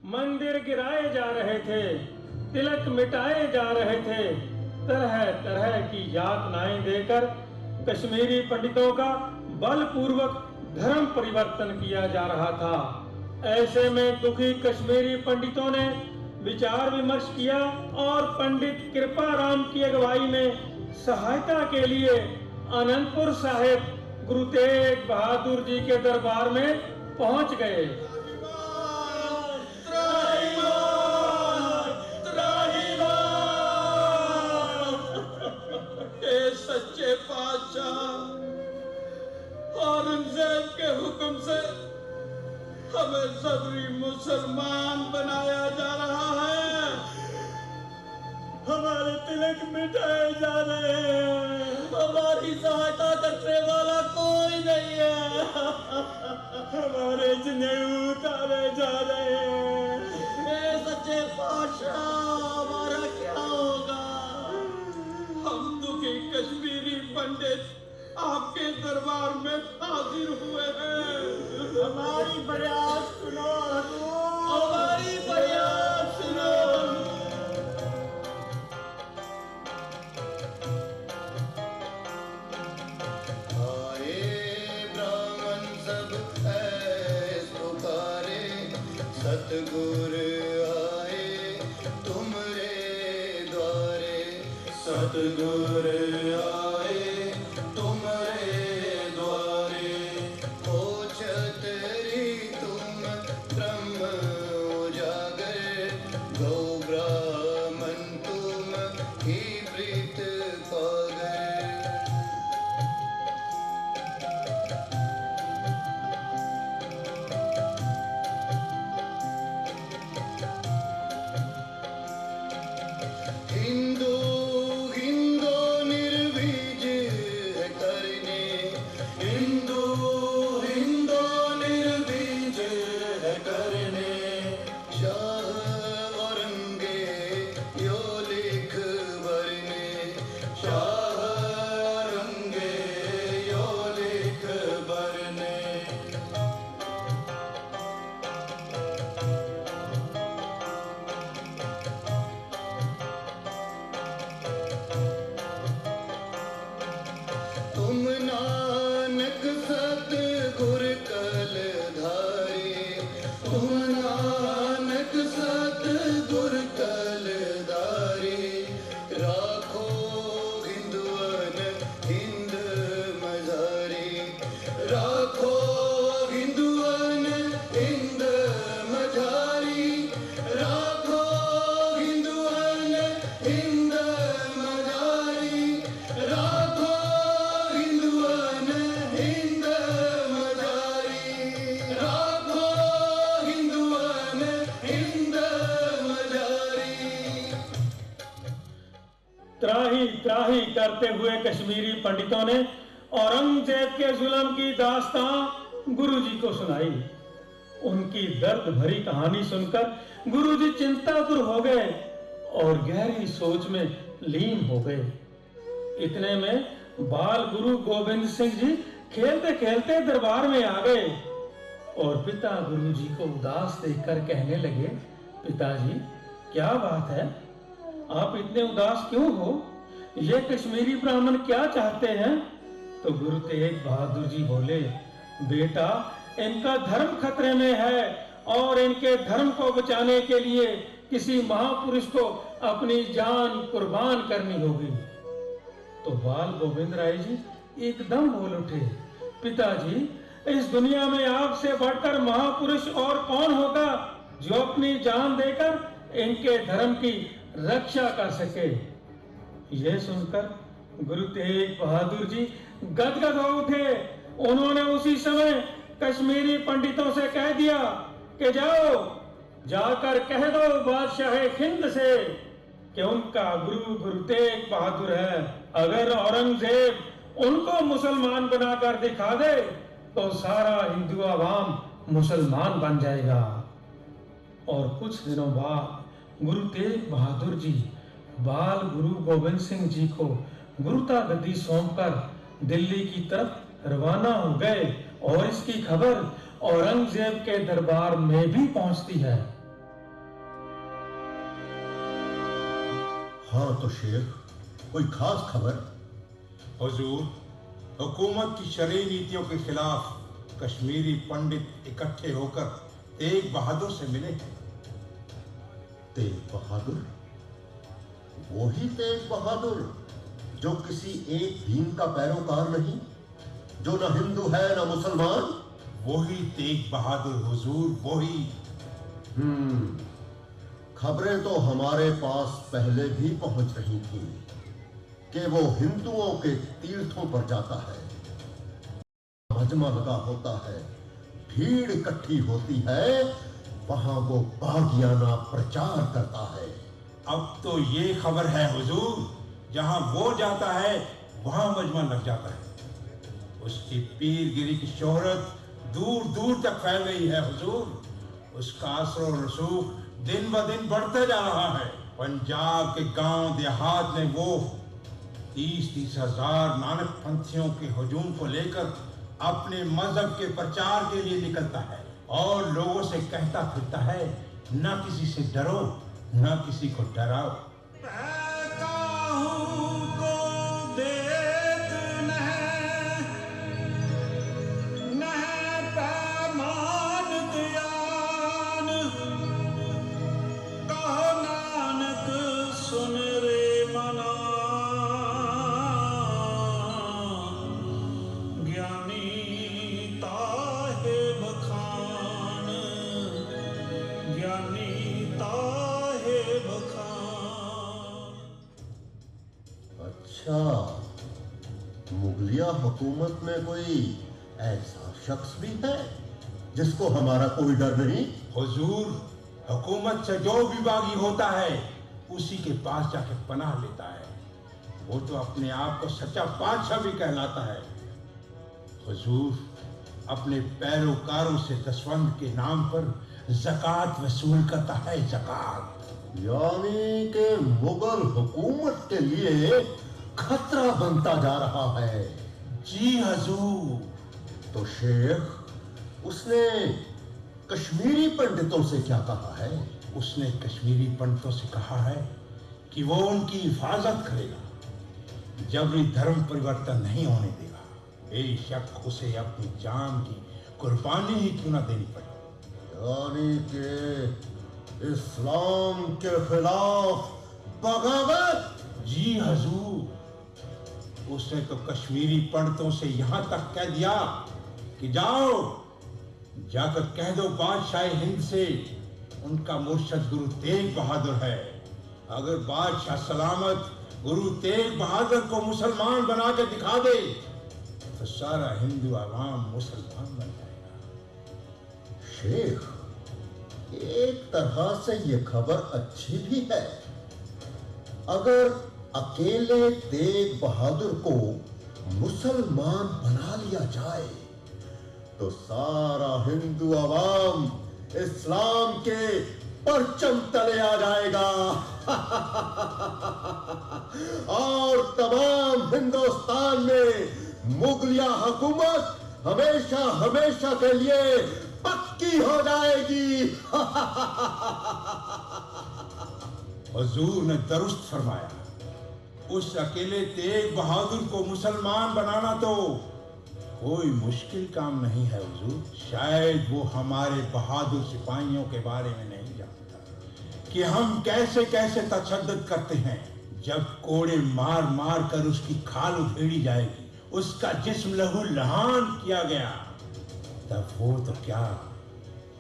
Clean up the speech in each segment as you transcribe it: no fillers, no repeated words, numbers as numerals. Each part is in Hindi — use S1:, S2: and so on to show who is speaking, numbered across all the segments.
S1: मंदिर गिराए जा रहे थे, तिलक मिटाए जा रहे थे, तरह तरह की यातनाएं देकर कश्मीरी पंडितों का बलपूर्वक धर्म परिवर्तन किया जा रहा था। ऐसे में दुखी कश्मीरी पंडितों ने विचार विमर्श किया और पंडित कृपाराम की अगुवाई में सहायता के लिए अनंतपुर साहिब गुरु तेग बहादुर जी के दरबार में पहुंच गए।
S2: सच्चे पातशाह, औरंगजेब के हुक्म से हमें जबरी मुसलमान बनाया जा रहा है। हमारे तिलक मिटाए जा रहे हैं। हमारी सहायता करने वाला कोई नहीं है। हमारे जनेऊ उतारे जा रहे हैं। सच्चे पातशाह, हमारा क्या होगा? हम दुखी कश्मीरी पंडित आपके दरबार में हाजिर हुए हैं। हमारी फरियाद सुनो, हमारी फरियाद सुनो।
S3: आए ब्राह्मण सब ऐस पुकारे, सतगुर आए तुमरे द्वारे। सतगुर आए तुमरे द्वारे, हो छतरी तुम ब्रह्म उजागर। गौ ब्राह्मण तुम ही प्रीत पागर। हिंदू हिंदू निर्बीज है करने। हिंदू हिंदू निर्बीज है करने। शाह औरंगे यो लिख बरने। शाह औरंगे यो लिख बरने। तुम नानक सतगुर कल धारे। तुम नानक सतगुर कल धारे। राखो हिंदुअन हिंद मजारी। राखो हिंदुअन हिंद मजारी। राखो हिंदुअन हिंद मजारी। राखो हिंदुअन हिंद मजारी। राखो हिंदुअन हिंद मजारी।
S1: त्राही त्राही करते हुए कश्मीरी पंडितों ने औरंगजेब के जुल्म की दास्तां गुरुजी को सुनाई। उनकी दर्द भरी कहानी सुनकर गुरुजी चिंतातुर हो गए और गहरी सोच में लीन हो गए। इतने में बाल गुरु गोविंद सिंह जी खेलते खेलते दरबार में आ गए और पिता गुरुजी को उदास देखकर कहने लगे, पिताजी क्या बात है, आप इतने उदास क्यों हो? ये कश्मीरी ब्राह्मण क्या चाहते हैं? तो गुरु तेग बहादुर जी बोले, बेटा इनका धर्म खतरे में है और इनके धर्म को बचाने के लिए किसी महापुरुष को अपनी जान कुर्बान करनी होगी। तो बाल गोविंद राय जी एकदम बोल उठे, पिताजी इस दुनिया में आपसे बढ़कर महापुरुष और कौन होगा जो अपनी जान देकर इनके धर्म की रक्षा कर सके। यह सुनकर गुरु तेग बहादुर जी गदगद हो उठे। उन्होंने उसी समय कश्मीरी पंडितों से कह दिया कि जाओ जाकर कह दो बादशाह हिंद से कि उनका गुरु गुरु तेग बहादुर है। अगर औरंगजेब उनको मुसलमान बनाकर दिखा दे तो सारा हिंदू आवाम मुसलमान बन जाएगा। और कुछ दिनों बाद गुरु तेग बहादुर जी बाल गुरु गोविंद सिंह जी को गुरुता गद्दी सौंपकर दिल्ली की तरफ रवाना हो गए और इसकी खबर औरंगजेब के दरबार में भी पहुंचती है।
S4: हाँ तो शेख, कोई खास खबर?
S5: हुजूर, हुकूमत की शरई नीतियों के खिलाफ कश्मीरी पंडित इकट्ठे होकर तेग बहादुर से मिले हैं।
S4: तेग बहादुर? वही तेग बहादुर जो किसी एक दीन का पैरोकार नहीं, जो न हिंदू है न मुसलमान?
S5: वही तेग बहादुर हुजूर, वही।
S4: खबरें तो हमारे पास पहले भी पहुंच रही थी कि वो हिंदुओं के तीर्थों पर जाता है, मजमा लगा होता है, भीड़ इकट्ठी होती है, वहां वो बागियाना प्रचार करता है।
S5: अब तो ये खबर है हुजूर, जहां वो जाता है वहां मजमा लग जाता है। उसकी पीरगिरी की शोहरत दूर दूर तक फैल गई है हुजूर। उसका असर और रसूख दिन ब दिन बढ़ता जा रहा है। पंजाब के गांव देहात में वो 30-30 हजार नानक पंथियों के हुजूम को लेकर अपने मजहब के प्रचार के लिए निकलता है और लोगों से कहता फिरता है, न किसी से डरो, न किसी को डराओ।
S4: अच्छा, मुगलिया हुकूमत में कोई ऐसा शख्स भी है जिसको हमारा कोई डर नहीं?
S5: हुजूर, हुकूमत से जो भी बागी होता है उसी के पास जाके पनाह लेता है। वो तो अपने आप को सच्चा बादशाह भी कहलाता है। हुजूर, अपने पैरोकारों से दसवंध के नाम पर ज़कात वसूल करता है, ज़कात।
S4: यानी कि मुगल हुकूमत के लिए खतरा बनता जा रहा है।
S5: जी हुजूर।
S4: तो शेख, उसने कश्मीरी पंडितों से क्या कहा है?
S5: उसने कश्मीरी पंडितों से कहा है कि वो उनकी हिफाजत करेगा, जबरी धर्म परिवर्तन नहीं होने देगा। बेशक उसे अपनी जान की कुर्बानी ही क्यों ना देनी पड़े।
S4: यानी कि इस्लाम के खिलाफ बगावत?
S5: जी हुजूर। उसने तो कश्मीरी पंडितों से यहां तक कह दिया कि जाओ, जाकर कह दो बादशाह हिंद से उनका मुर्शद गुरु तेग बहादुर है। अगर बादशाह सलामत गुरु तेग बहादुर को मुसलमान बना के दिखा दे तो सारा हिंदू आवाम मुसलमान बन जाएगा।
S4: शेख, एक तरह से ये खबर अच्छी भी है। अगर अकेले तेग बहादुर को मुसलमान बना लिया जाए तो सारा हिंदू आवाम इस्लाम के परचम तले आ जाएगा और तमाम हिंदुस्तान में मुगलिया हुकूमत हमेशा हमेशा के लिए पक्की हो जाएगी।
S5: हुजूर ने दुरुस्त फरमाया। उस अकेले तेग बहादुर को मुसलमान बनाना तो कोई मुश्किल काम नहीं है हुजूर। शायद वो हमारे बहादुर सिपाहियों के बारे में नहीं जानता कि हम कैसे कैसे तशद्दुद करते हैं। जब कोड़े मार मार कर उसकी खाल उधेड़ी जाएगी, उसका जिस्म लहू लहान किया गया, तब वो तो क्या,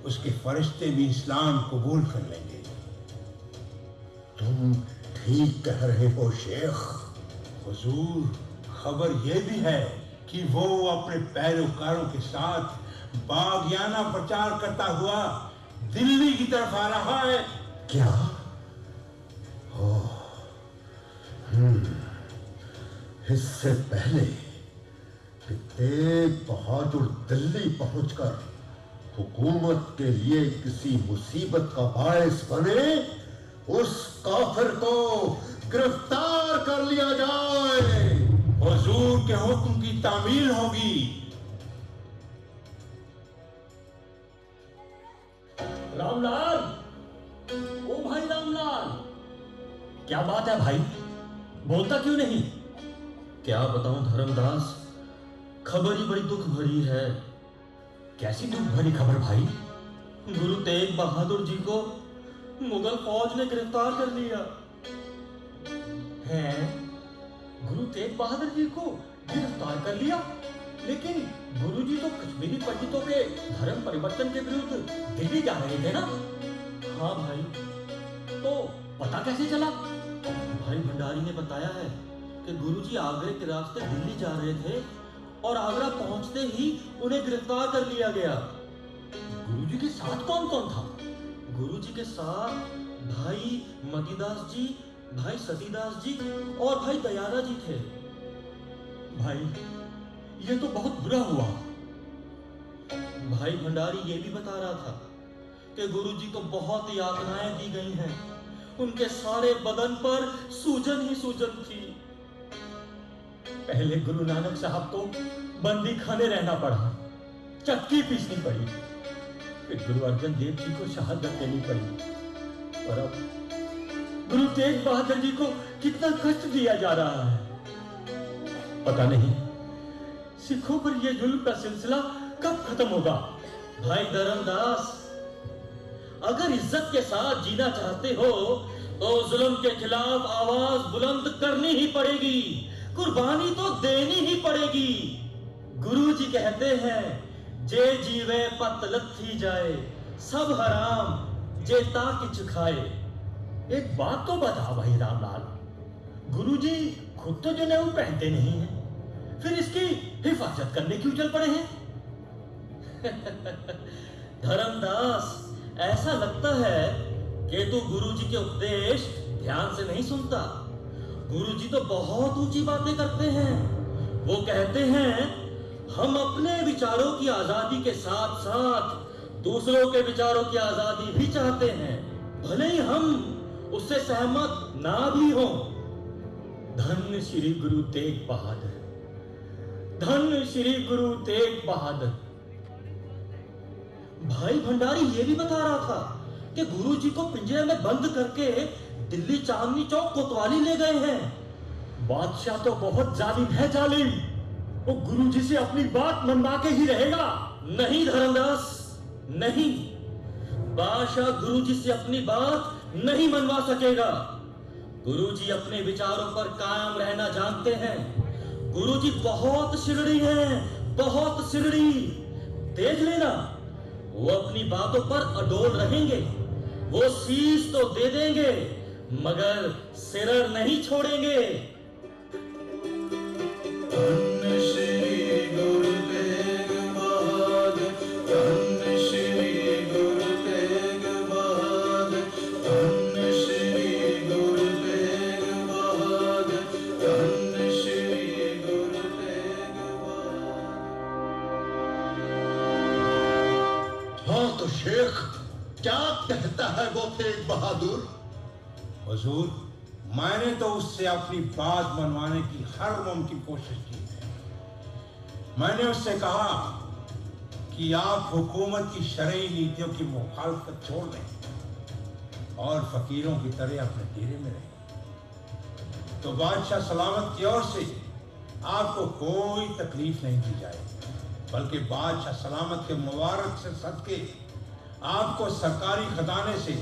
S5: उसके फरिश्ते भी इस्लाम कबूल कर लेंगे।
S4: तुम ठीक कह रहे हो शेख।
S5: हुजूर, खबर यह भी है कि वो अपने पैरोकारों के साथ बागियाना प्रचार करता हुआ दिल्ली की तरफ आ रहा है।
S4: क्या? इससे पहले कि तेग बहादुर दिल्ली पहुंचकर हुकूमत के लिए किसी मुसीबत का बायस बने, उस काफिर को गिरफ्तार कर लिया जाए।
S5: हुजूर के हुक्म की तामील होगी।
S6: रामलाल, ओ भाई रामलाल, क्या बात है भाई, बोलता क्यों नहीं?
S7: क्या बताऊं धर्मदास, खबर ही बड़ी दुख भरी है।
S6: कैसी दुख भरी खबर भाई?
S7: गुरु तेग बहादुर जी को मुगल फौज ने गिरफ्तार कर लिया
S6: है। गुरु तेग बहादुर जी को गिरफ्तार कर लिया? लेकिन गुरुजी तो कश्मीरी पंडितों के धर्म परिवर्तन के विरुद्ध दिल्ली जा रहे थे ना?
S7: हाँ भाई।
S6: तो पता कैसे चला?
S7: भाई भंडारी ने बताया है कि गुरुजी आगरे के रास्ते दिल्ली जा रहे थे और आगरा पहुंचते ही उन्हें गिरफ्तार कर लिया गया।
S6: गुरुजी के साथ कौन कौन था?
S7: गुरुजी के साथ भाई मतीदास जी, भाई सतीदास जी और भाई दयारा जी थे।
S6: भाई ये तो बहुत बुरा हुआ।
S7: भाई भंडारी ये भी बता रहा था कि गुरुजी को बहुत यातनाएं दी गई हैं। उनके सारे बदन पर सूजन ही सूजन थी।
S6: पहले गुरु नानक साहब को बंदी खाने रहना पड़ा, चक्की पीसनी पड़ी, फिर गुरु अर्जन देव जी को शहादत देनी पड़ी, और अब गुरु तेग बहादुर जी को कितना कष्ट दिया जा रहा है। पता नहीं सिखों पर यह जुल्म का सिलसिला कब खत्म होगा।
S7: भाई धर्मदास, अगर इज्जत के साथ जीना चाहते हो तो जुल्म के खिलाफ आवाज बुलंद करनी ही पड़ेगी, कुर्बानी तो देनी ही पड़ेगी। गुरु जी कहते हैं जे जीवे पत लथी जाए, सब हराम जे ताकि खाए।
S6: एक बात तो बता भाई रामलाल, गुरुजी खुद तो जनेऊ पहनते नहीं हैं, फिर इसकी हिफाजत करने क्यों चल पड़े हैं?
S7: धर्मदास, ऐसा लगता है कि तू गुरुजी के उपदेश ध्यान से नहीं सुनता। गुरुजी तो बहुत ऊंची बातें करते हैं। वो कहते हैं हम अपने विचारों की आजादी के साथ साथ दूसरों के विचारों की आजादी भी चाहते हैं, भले ही हम उससे सहमत ना भी हो।
S6: धन्य श्री गुरु तेग बहादुर, धन्य श्री गुरु तेग बहादुर।
S7: भाई भंडारी ये भी बता रहा था कि गुरुजी को पिंजरे में बंद करके दिल्ली चांदनी चौक कोतवाली ले गए हैं।
S6: बादशाह तो बहुत जालिम है, जालिम। वो गुरुजी से अपनी बात मनवा के ही रहेगा।
S7: नहीं धर्मदास, नहीं, बादशाह गुरुजी से अपनी बात नहीं मनवा सकेगा। गुरुजी अपने विचारों पर कायम रहना जानते हैं। गुरुजी बहुत शिरडी हैं, बहुत शिरडी। देख लेना, वो अपनी बातों पर अडोल रहेंगे। वो शीश तो दे देंगे मगर सिर नहीं छोड़ेंगे।
S3: धन्य श्री गुरु तेग बहादुर, धन्य श्री गुरु तेग बहादुर, धन्य श्री गुरु तेग बहादुर, धन्य श्री गुरु तेग बहादुर।
S4: हाँ तो शेख, क्या कहता है वो तेग बहादुर?
S5: हुजूर, मैंने तो उससे अपनी बात मनवाने की हर मुमकिन कोशिश की है। मैंने उससे कहा कि आप हुकूमत की शरई नीतियों की मुखालफत छोड़ दें और फकीरों की तरह अपने डेरे में रहें, तो बादशाह सलामत की ओर से आपको कोई तकलीफ नहीं दी जाएगी, बल्कि बादशाह सलामत के मुबारक से सदके आपको सरकारी खजाने से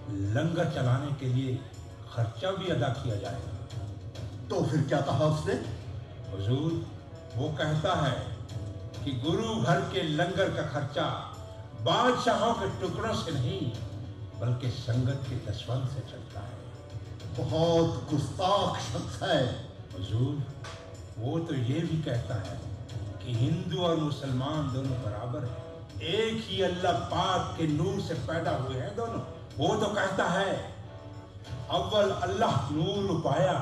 S5: लंगर चलाने के लिए खर्चा भी अदा किया जाएगा।
S4: तो फिर क्या कहा उसने?
S5: हुजूर, वो कहता है कि गुरु घर के लंगर का खर्चा बादशाहों के टुकड़ों से नहीं बल्कि संगत के दसवंत से चलता है।
S4: बहुत गुस्ताख शख्स है।
S5: हुजूर, वो तो ये भी कहता है कि हिंदू और मुसलमान दोनों बराबर हैं, एक ही अल्लाह पाक के नूर से पैदा हुए हैं दोनों। वो तो कहता है अव्वल अल्लाह नूर उपाया,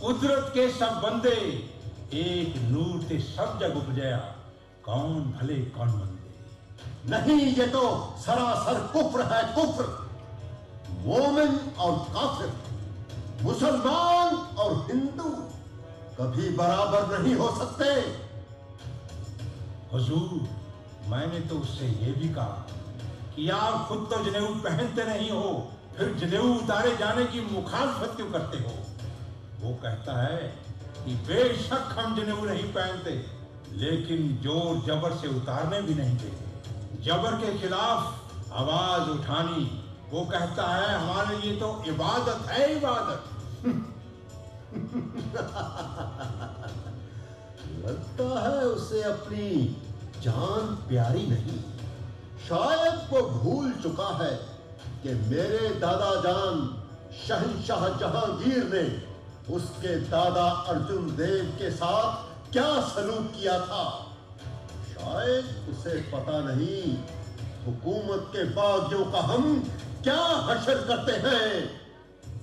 S5: कुदरत के सब बंदे, एक नूर ते सब जग उपजया, कौन भले कौन मंदे।
S4: नहीं, ये तो सरासर कुफ्र है, कुफ्र। मोमिन और काफिर, मुसलमान और हिंदू कभी बराबर नहीं हो सकते।
S5: हुजूर, मैंने तो उससे ये भी कहा कि आप खुद तो जनेऊ पहनते नहीं हो, फिर जनेऊ उतारे जाने की मुखालफत क्यों करते हो? वो कहता है कि बेशक हम जनेऊ नहीं पहनते, लेकिन जोर जबर से उतारने भी नहीं देते। जबर के खिलाफ आवाज उठानी, वो कहता है हमारे लिए तो इबादत है, इबादत।
S4: लगता है उसे अपनी जान प्यारी नहीं। शायद वो भूल चुका है कि मेरे दादा जान शहंशाह जहांगीर ने उसके दादा अर्जुन देव के साथ क्या सलूक किया था। शायद उसे पता नहीं हुकूमत के बागियों का हम क्या हशर करते हैं।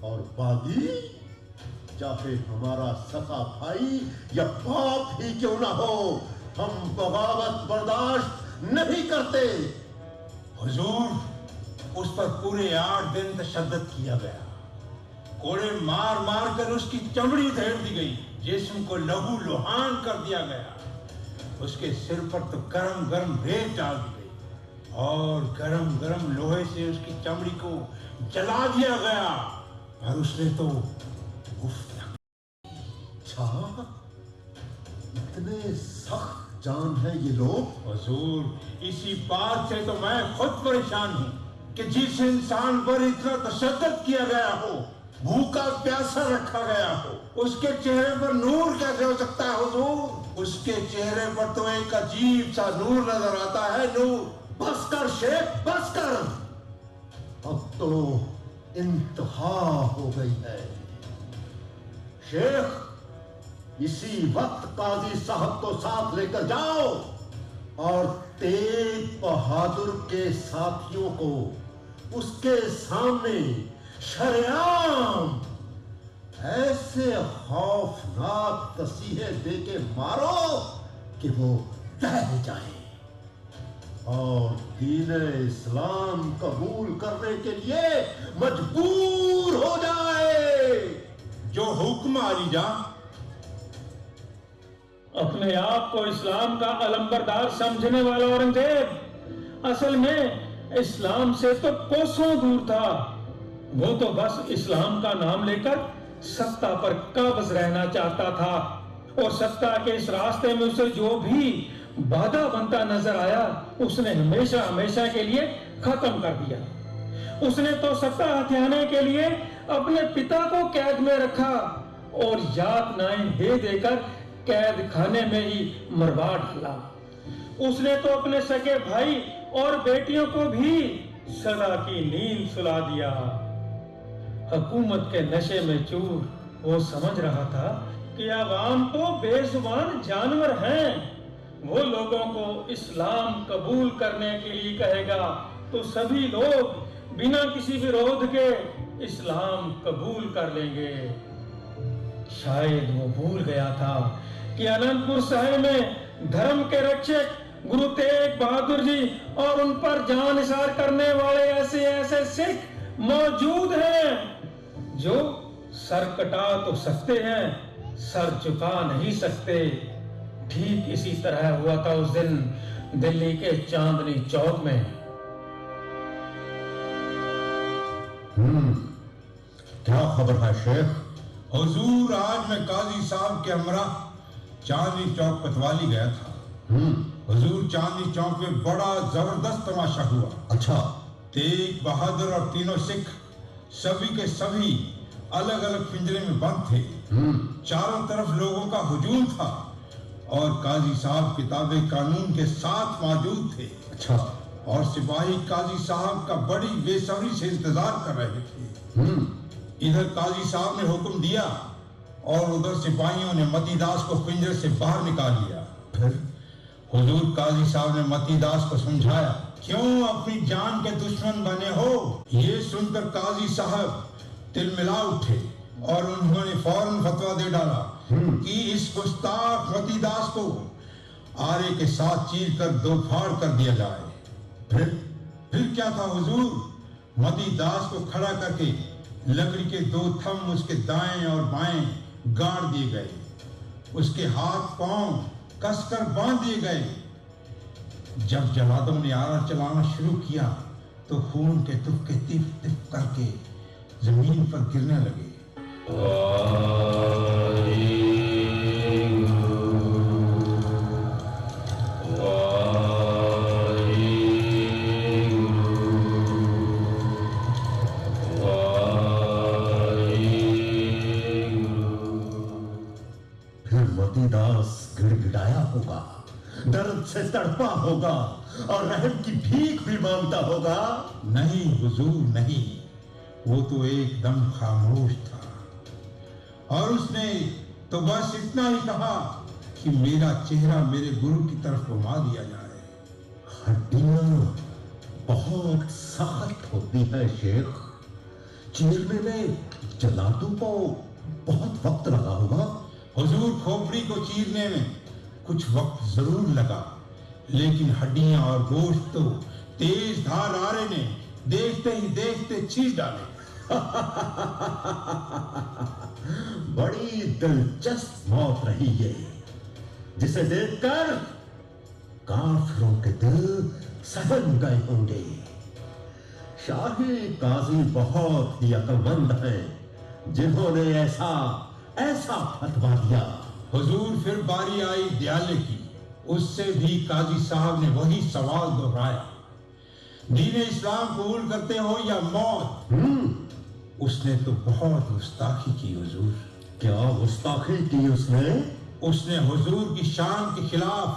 S4: और बागी चाहे हमारा सगा भाई या बाप ही क्यों ना हो, हम बगावत बर्दाश्त नहीं करते।
S5: हुजूर, उस पर पूरे 8 दिन तशद्दुद किया गया। कोड़े मार मार कर उसकी चमड़ी उधेड़ दी गई, जिस्म को लहू लुहान कर दिया गया। उसके सिर पर तो गरम गरम रेत डाल दी गई और गरम गरम लोहे से उसकी चमड़ी को जला दिया गया। और उसने तो
S4: अच्छा, इतने सख्त जान है ये लोग।
S5: हुजूर, इसी बात से तो मैं खुद परेशान हूँ कि जिस इंसान पर इतना तशद्दुद किया गया हो, भूखा प्यासा रखा गया हो, उसके चेहरे पर नूर कैसे हो सकता है हुजूर? उसके चेहरे पर तो एक अजीब सा नूर नजर आता है, नूर।
S4: बस कर शेख, बस कर। अब तो इंतहा हो गई है। शेख, इसी वक्त काजी साहब को साथ लेकर जाओ और तेग बहादुर के साथियों को उसके सामने शरेआम ऐसे खौफनाक तसीहे दे के मारो कि वो दह जाए और दीन इस्लाम कबूल करने के लिए मजबूर हो जाए।
S5: जो हुक्म आलीजा।
S1: अपने आप को इस्लाम का अलंबरदार समझने वाला औरंगजेब असल में इस्लाम से तो कोसों दूर था। वो तो बस इस्लाम का नाम लेकर सत्ता पर काबज रहना चाहता था और सत्ता के इस रास्ते में उसे जो भी बाधा बनता नजर आया, उसने हमेशा हमेशा के लिए खत्म कर दिया। उसने तो सत्ता हथियाने के लिए अपने पिता को कैद में रखा और यातनाएं दे देकर कैद खाने में ही मरवा डाला। उसने तो अपने सगे भाई और बेटियों को भी सदा की नींद सुला दिया। हुकूमत के नशे में चूर वो समझ रहा था कि अवाम तो बेजुबान जानवर हैं। वो लोगों को इस्लाम कबूल करने के लिए कहेगा तो सभी लोग बिना किसी विरोध के इस्लाम कबूल कर लेंगे। शायद वो भूल गया था कि अनंतपुर साहिब में धर्म के रक्षक गुरु तेग बहादुर जी और उन पर जान निसार करने वाले ऐसे ऐसे सिख मौजूद हैं जो सर कटा तो सकते हैं, सर झुका नहीं सकते। ठीक इसी तरह हुआ था उस दिन दिल्ली के चांदनी चौक में।
S4: क्या खबर है शेख?
S5: हुजूर, आज मैं काजी साहब के हमरा चांदनी चौक कोतवाली गया था। हुजूर, चांदनी चौक में बड़ा जबरदस्त तमाशा हुआ।
S4: अच्छा।
S5: तेग बहादुर और तीनों सिख सभी के सभी अलग अलग पिंजरे में बंद थे। चारों तरफ लोगों का हुजूम था और काजी साहब किताबे कानून के साथ मौजूद थे।
S4: अच्छा।
S5: और सिपाही काजी साहब का बड़ी बेसब्री से इंतजार कर रहे थे। इधर काजी साहब ने हुक्म दिया और उधर सिपाहियों ने मतीदास को पिंजरे से बाहर निकाल लिया।
S4: फिर
S5: हुजूर, काजी साहब ने मतीदास को समझाया, क्यों अपनी जान के दुश्मन बने हो? ये सुनकर काजी साहब तिलमिला उठे और उन्होंने फौरन फतवा दे डाला कि इस गुस्ताख मतीदास को आरे के साथ चीर कर दो फाड़ कर दिया जाए। फिर क्या था हुजूर? मतीदास को खड़ा करके लकड़ी के 2 थंब उसके दाएं और बाएं गाड़ दिए गए। उसके हाथ पांव कसकर बांध दिए गए। जब जल्लादों ने आरा चलाना शुरू किया तो खून के तुफके टिप टिप करके जमीन पर गिरने लगे।
S4: मोतीदास गिड़गिड़ाया होगा, दर्द से तड़पा होगा और रहम की भीख भी मांगता होगा।
S5: नहीं हुजूर नहीं, वो तो एकदम खामोश था और उसने तो बस इतना ही कहा कि मेरा चेहरा मेरे गुरु की तरफ घुमा दिया जाए।
S4: हड्डियां बहुत सख्त होती है शेख, चीरने में जलादू को बहुत वक्त लगा होगा।
S5: हुजूर, खोपड़ी को चीरने में कुछ वक्त जरूर लगा, लेकिन हड्डियां और गोश्त तो तेज धार आरे ने देखते ही देखते चीर डाले।
S4: बड़ी दिलचस्प मौत रही ये, जिसे देखकर काफिरों के दिल सहम गए होंगे। शाही काजी बहुत ही अक्लमंद हैं जिन्होंने ऐसा फतवा दिया।
S5: हुजूर, फिर बारी आई दयाले की। उससे भी काजी साहब ने वही सवाल दोहराया, दीन इस्लाम कबूल करते हो या मौत? उसने तो बहुत गुस्ताखी की हुजूर।
S4: क्या गुस्ताखी की उसने?
S5: उसने हुजूर की शान के खिलाफ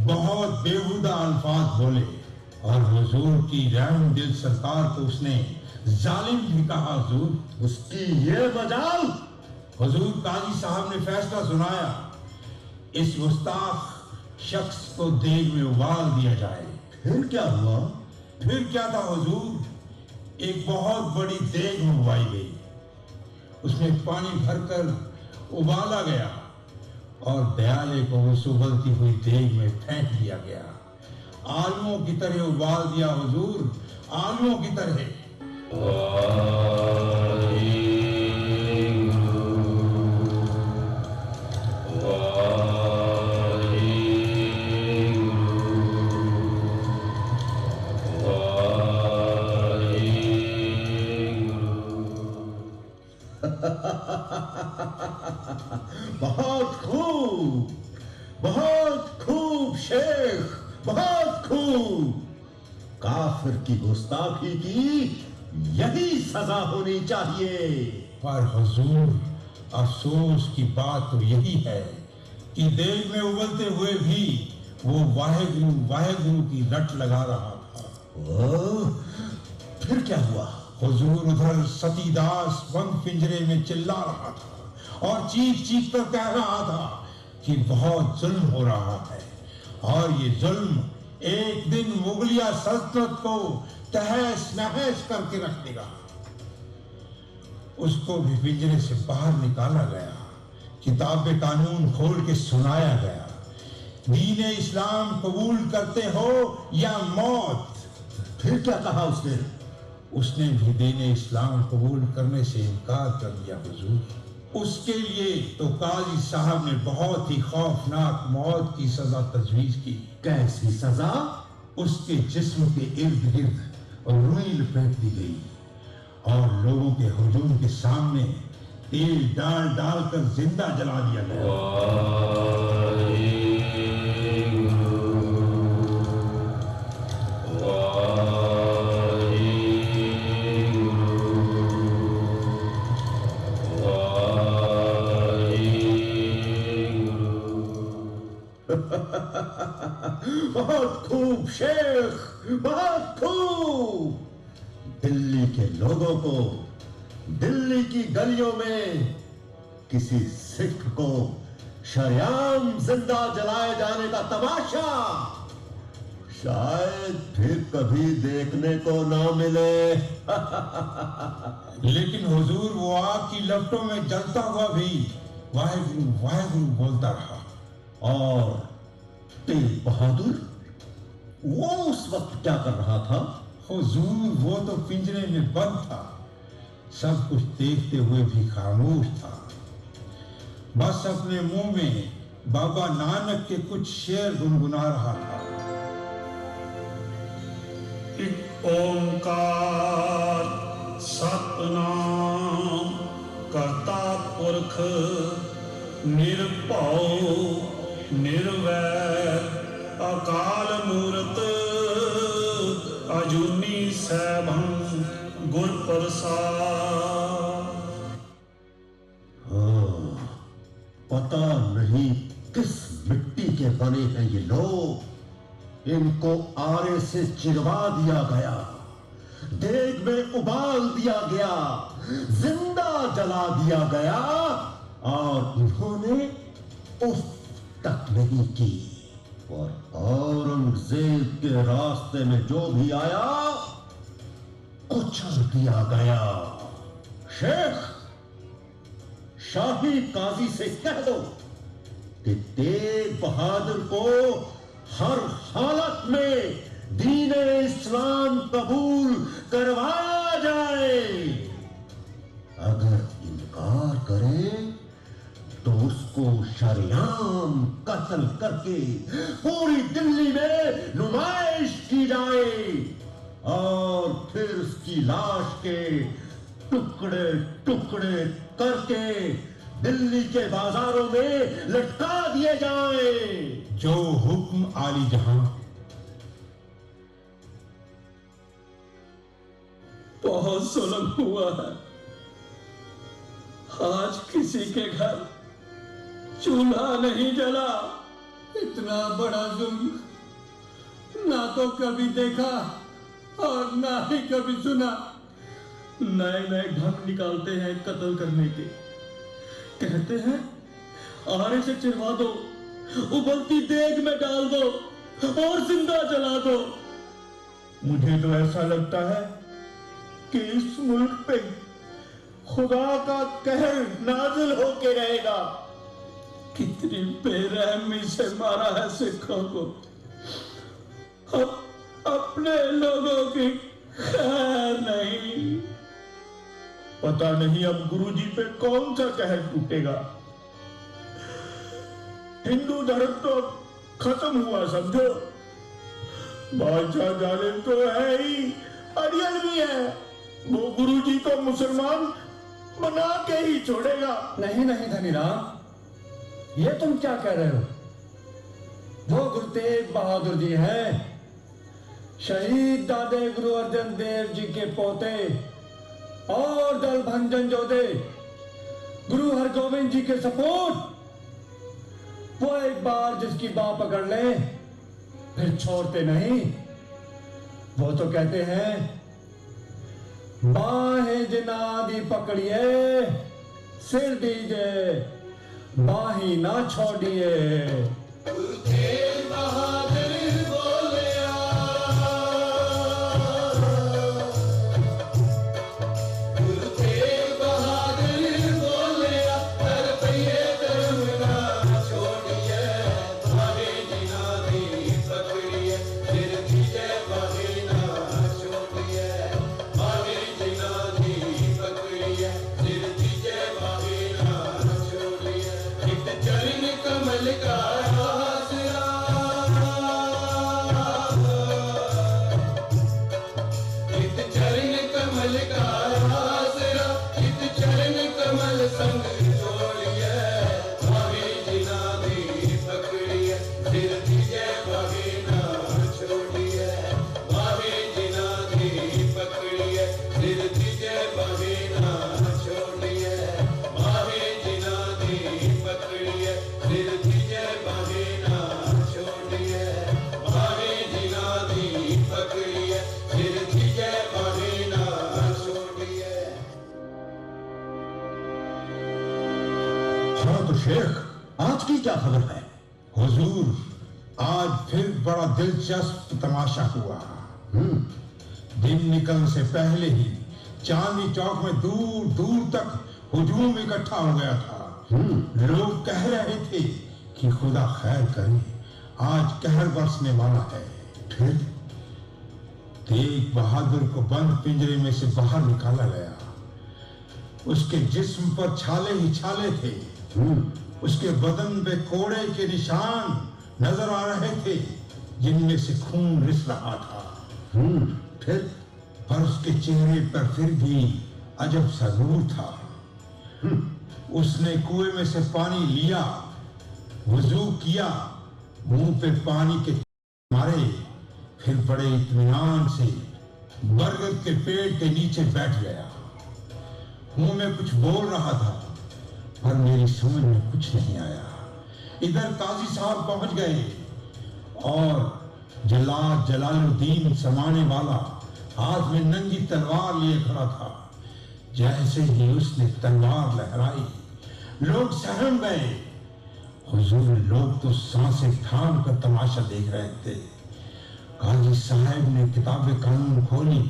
S5: बहुत बेहुदा अल्फाज बोले और हुजूर की रहम दिल सरकार को उसने जालिम भी कहा। हुजूर,
S4: उसकी ये मजाल।
S5: हुजूर, काजी साहब ने फैसला सुनाया, इस गुस्ताख शख्स को देग में उबाल दिया जाए।
S4: फिर क्या हुआ?
S5: फिर क्या था हुजूर, एक बहुत बड़ी देग मंगवाई गई, उसमें पानी भरकर उबाला गया और दयाले को उस उबलती हुई देग में फेंक दिया गया। आलुओं की तरह उबाल दिया हुजूर, आलुओं की तरह।
S4: बहुत खूब शेख, बहुत खूब। काफिर की गुस्ताखी की यही सजा होनी चाहिए।
S5: पर हुजूर, अफसोस की बात तो यही है कि देग में उबलते हुए भी वो वाहेगुरु वाहेगुरु की रट लगा रहा था।
S4: फिर क्या हुआ?
S5: हुजूर, उधर सतीदास बंद पिंजरे में चिल्ला रहा था और चीख चीख कर कह रहा था कि बहुत जुल्म हो रहा है और ये जुल्म एक दिन मुगलिया सल्तनत को तहस नहस करके रख देगा। उसको भी पिंजरे से बाहर निकाला गया, किताब कानून खोल के सुनाया गया, दीन इस्लाम कबूल करते हो या मौत?
S4: फिर क्या कहा उसने?
S5: उसने भी दीन इस्लाम कबूल करने से इनकार कर दिया हुजूर। उसके लिए तो काजी साहब ने बहुत ही खौफनाक मौत की सजा तजवीज की।
S4: कैसी सजा?
S5: उसके जिस्म के इर्द गिर्द रुई लपेट दी गई और लोगों के हुजूम के सामने तेल डाल डालकर जिंदा जला दिया गया।
S4: बहुत खूब शेख, बहुत खूब। दिल्ली के लोगों को दिल्ली की गलियों में किसी सिख को शरेआम जिंदा जलाए जाने का तमाशा शायद फिर कभी देखने को ना मिले।
S5: लेकिन हुजूर, वो आग की लपटों में जलता हुआ भी वाहेगुरु वाहेगुरु बोलता रहा।
S4: और तेग बहादुर, वो उस वक्त क्या कर रहा था?
S5: हुजूर, वो तो पिंजरे में बंद था, सब कुछ देखते हुए भी खामोश था, बस अपने मुंह में बाबा नानक के कुछ शेर गुनगुना रहा था।
S2: ओंकार सतनाम करता पुरख निर्भौ निर्वैर अकाल मूरत अजूनी सैभं गुर प्रसाद।
S4: पता नहीं किस मिट्टी के बने हैं ये लोग। इनको आरे से चिरवा दिया गया, देग में उबाल दिया गया, जिंदा जला दिया गया और इन्होंने उफ तक नहीं की। और औरंगजेब के रास्ते में जो भी आया कुचल दिया गया। शेख, शाही काजी से कह दो कि तेग बहादुर को हर हालत में दीन इस्लाम कबूल करवाया जाए। अगर इनकार करे तो उसको शरेआम कत्ल करके पूरी दिल्ली में नुमाइश की जाए और फिर उसकी लाश के टुकड़े टुकड़े करके दिल्ली के बाजारों में लटका दिए जाए।
S5: जो हुक्म आली जहां।
S1: बहुत जुल्म हुआ है। आज किसी के घर चूल्हा नहीं जला।
S2: इतना बड़ा जुल्म ना तो कभी देखा और ना ही कभी सुना।
S1: नए नए ढंग निकालते हैं कत्ल करने के। कहते हैं आरे से चिरवा दो, उबलती देग में डाल दो और जिंदा जला दो। मुझे तो ऐसा लगता है कि इस मुल्क पे खुदा का कहर नाजिल होके रहेगा। कितनी बेरहमी से मारा है सिखों को। अब अपने लोगों की खैर नहीं। पता नहीं अब गुरुजी पे कौन सा कहर टूटेगा। हिंदू धर्म तो खत्म हुआ समझो। बादशाह जालिम तो है ही, अड़ियल भी है। वो गुरुजी को मुसलमान बना के ही छोड़ेगा।
S2: नहीं नहीं धनीराम, ये तुम क्या कह रहे हो? वो गुरु तेग बहादुर जी हैं, शहीद दादे गुरु अर्जन देव जी के पोते और दल भंजन जोधे गुरु हरगोविंद जी के सपूत। वो एक बार जिसकी बाह पकड़ ले फिर छोड़ते नहीं। वो तो कहते हैं बाहें जिनादी पकड़िए सिर दीजिए, बाही ना छोड़िए।
S4: आज की क्या खबर है?
S5: हुजूर, आज फिर बड़ा दिलचस्प तमाशा हुआ। दिन निकलने से पहले ही चांदनी चौक में दूर दूर तक हुजूम इकट्ठा हो गया था। लोग कह रहे थे कि खुदा खैर करे, आज कहर बरसने वाला है। फिर तेग बहादुर को बंद पिंजरे में से बाहर निकाला गया। उसके जिस्म पर छाले ही छाले थे। उसके बदन पे कोड़े के निशान नजर आ रहे थे, जिनमें से खून रिस रहा था।
S4: फिर
S5: पर उसके चेहरे पर फिर भी अजब सा नूर था। उसने कुएं में से पानी लिया, वजू किया, मुंह पे पानी के मारे, फिर बड़े इत्मीनान से बरगद के पेड़ के नीचे बैठ गया। मुंह में कुछ बोल रहा था पर मेरी समझ में कुछ नहीं आया। इधर काजी साहब पहुंच गए और जलाल जलालुद्दीन समाने वाला हाथ में नंगी तलवार लिए खड़ा था। जैसे ही उसने तलवार लहराई, लोग सहम गए। हुजूर, लोग तो सांसें थाम कर तमाशा देख रहे थे। काजी साहब ने किताब कानून खोली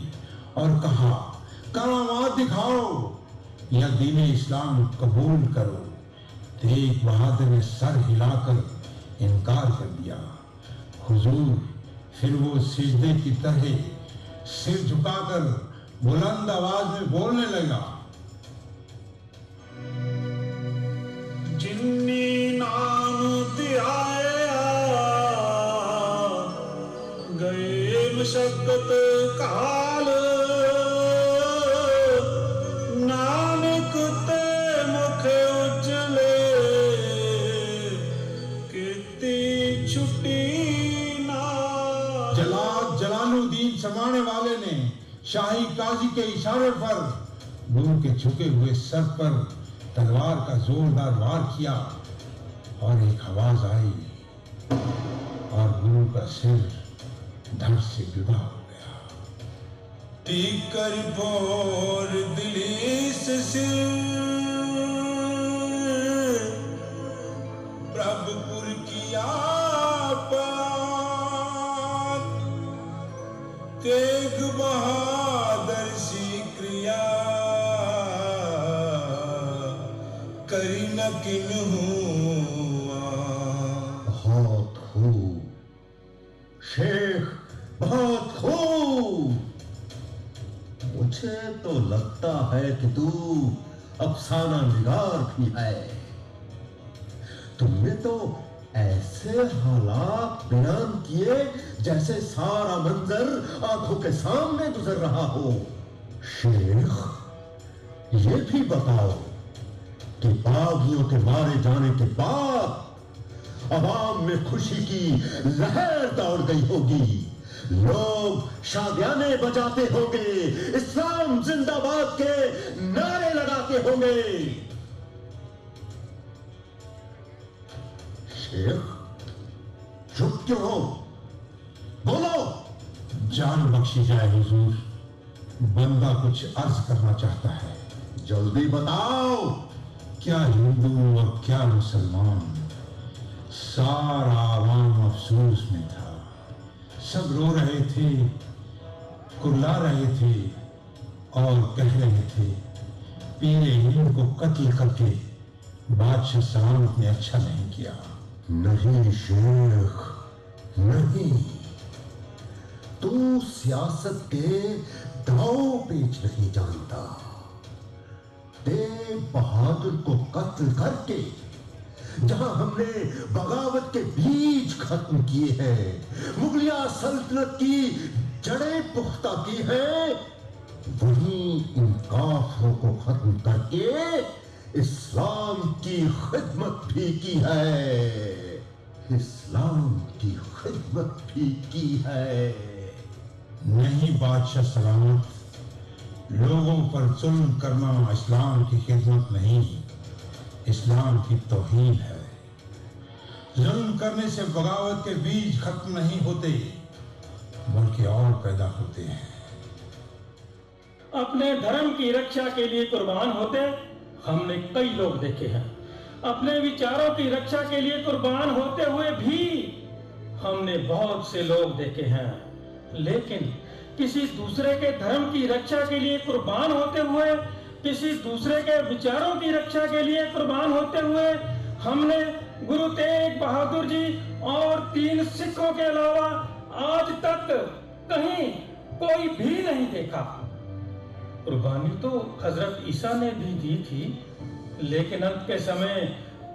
S5: और कहा, करामात दिखाओ या दीन इस्लाम कबूल करो। तेग बहादुर ने सर हिलाकर इनकार कर दिया। हुजूर फिर वो सिजदे की तरह सिर झुकाकर बुलंद आवाज में बोलने लगा,
S3: जिन्नी नाम ध्याया गए मशक्कत काल, नानक ते मुख उजले कीती छुट्टी ना।
S5: जलालुद्दीन समाने वाले ने शाही काजी के इशारे पर गुरु के झुके हुए सर पर तलवार का जोरदार वार किया और एक आवाज आई और गुरु का सिर धड़ से जुदा हो गया।
S3: टीकर बोर दिली से सिर प्रभुपुर किया पार, तेग बहादुर सी क्रिया करी न किन्हुआ।
S4: बहुत खूब शेख, बहुत खूब। मुझे तो लगता है कि तू अफसाना निगार भी है। तुमने तो ऐसे हालात बयान किए जैसे सारा मंजर आंखों के सामने गुजर रहा हो। शेख, ये भी बताओ कि बागियों के मारे जाने के बाद अवाम में खुशी की लहर दौड़ गई होगी। लोग शादियाने बजाते होंगे, इस्लाम जिंदाबाद के नारे लगाते होंगे। शेख, चुप क्यों हो? बोलो।
S5: जान बख्शी जाए हुजूर, बंदा कुछ अर्ज करना चाहता है।
S4: जल्दी बताओ।
S5: क्या हिंदू और क्या मुसलमान, सारा आवाम अफसोस में था। सब रो रहे थे, कुर्ला रहे थे और कह रहे थे, पीरे हिंद को कत्ल करके बादशाह सलामत ने अच्छा नहीं किया।
S4: नहीं शेख, नहीं। तू सियासत के दांव पेच नहीं जानता। तेग बहादुर को कत्ल करके जहां हमने बगावत के बीज खत्म किए हैं, मुगलिया सल्तनत की जड़ें पुख्ता की हैं, वहीं इन काफरों को खत्म करके इस्लाम की खिदमत भी की है। इस्लाम की खिदमत भी की है।
S5: नहीं बादशाह सलामत, लोगों पर जुल्म करना इस्लाम की खिदमत नहीं, इस्लाम की तौहीन है। जुल्म करने से बगावत के बीज खत्म नहीं होते, बल्कि और पैदा होते हैं।
S1: अपने धर्म की रक्षा के लिए कुर्बान होते हमने कई लोग देखे हैं। अपने विचारों की रक्षा के लिए कुर्बान होते हुए भी हमने बहुत से लोग देखे हैं। लेकिन किसी दूसरे के धर्म की रक्षा के लिए कुर्बान होते हुए, किसी दूसरे के विचारों की रक्षा के लिए कुर्बान होते हुए हमने गुरु तेग बहादुर जी और 3 सिखों के अलावा आज तक कहीं कोई भी नहीं देखा। कुर्बानी तो हजरत ईसा ने भी दी थी, लेकिन अंत के समय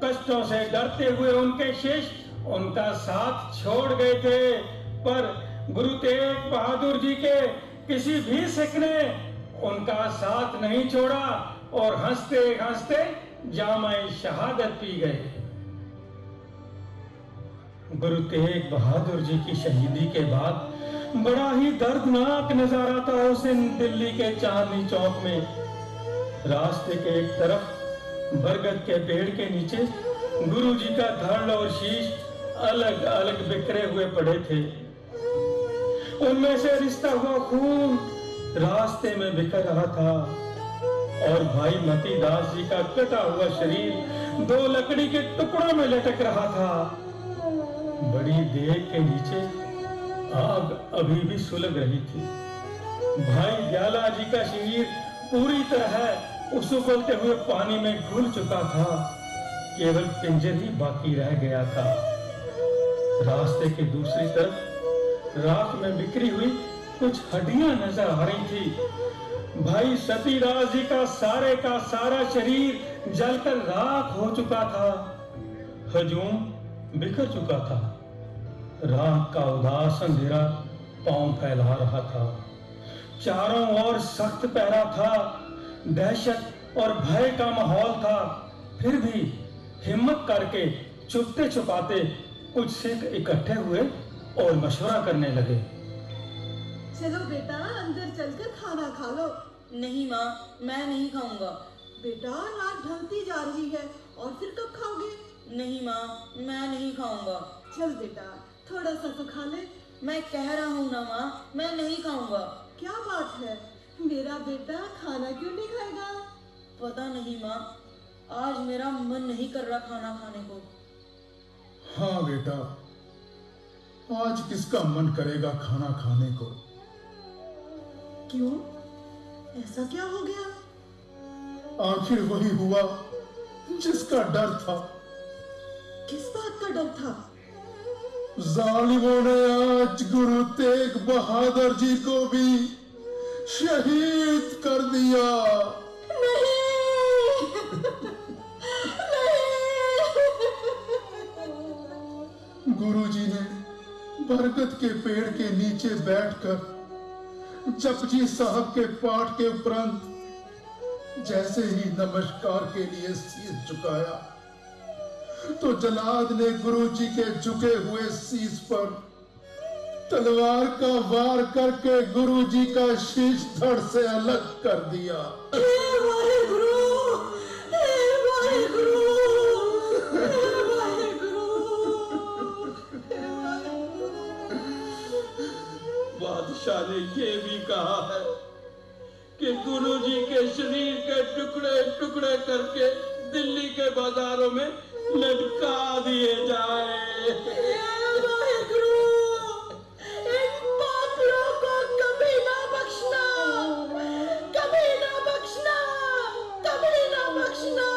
S1: कष्टों से डरते हुए उनके शिष्य उनका साथ छोड़ गए थे। पर गुरु तेग बहादुर जी के किसी भी सिख ने उनका साथ नहीं छोड़ा और हंसते हंसते जामे शहादत पी गए। गुरु तेग बहादुर जी की शहीदी के बाद बड़ा ही दर्दनाक नजारा था उस दिन दिल्ली के चांदनी चौक में। रास्ते के एक तरफ बरगद के पेड़ के नीचे गुरु जी का धड़ और शीश अलग अलग बिखरे हुए पड़े थे। उनमें से रिश्ता हुआ खून रास्ते में बिखर रहा था और भाई मतीदास जी का कटा हुआ शरीर 2 लकड़ी के टुकड़ों में लटक रहा था। बड़ी देर के नीचे आग अभी भी सुलग रही थी। भाई ग्याला जी का शरीर पूरी तरह उछलते हुए पानी में घुल चुका था, केवल पिंजर ही बाकी रह गया था। रास्ते की दूसरी तरफ राख में बिखरी हुई कुछ हड्डियां नजर आ रही थी। भाई सतीदास जी का सारा शरीर जलकर राख हो चुका था, हजूम बिखर चुका था। राख का उदास अंधेरा पांव फैला रहा था। चारों ओर सख्त पहरा था, दहशत और भय का माहौल था। फिर भी हिम्मत करके छुपते छुपाते कुछ सिख इकट्ठे हुए और मशवरा करने लगे।
S8: चलो बेटा अंदर चलकर खाना खा लो।
S9: नहीं माँ, मैं नहीं खाऊंगा।
S8: बेटा रात ढलती जा रही है और फिर कब खाओगे?
S9: नहीं माँ, मैं नहीं खाऊंगा।
S8: चल बेटा थोड़ा सा तो खा ले।
S9: मैं कह रहा हूँ ना माँ, मैं नहीं खाऊंगा।
S8: क्या बात है, मेरा बेटा खाना क्यों नहीं खाएगा?
S9: पता नहीं माँ, आज मेरा मन नहीं कर रहा खाना खाने को।
S3: हाँ बेटा, आज किसका मन करेगा खाना खाने को?
S8: क्यों, ऐसा क्या हो गया?
S3: आखिर वही हुआ जिसका डर था।
S8: किस बात का डर था?
S3: जालिमों ने आज गुरु तेग बहादुर जी को भी शहीद कर दिया। गुरुजी ने बरगद के पेड़ के नीचे बैठकर जपजी साहब के पाठ के उपरांत जैसे ही नमस्कार के लिए शीश झुकाया तो जलाद ने गुरुजी के झुके हुए शीश पर तलवार का वार करके गुरुजी का शीश धड़ से अलग कर दिया।
S1: बादशाह ने ये भी कहा है कि गुरुजी के शरीर के टुकड़े टुकड़े करके दिल्ली के बाजारों में लटका दिए जाए।
S8: इन पापियों को कभी ना बख्शना, कभी ना बख्शना, कभी ना बख्शना।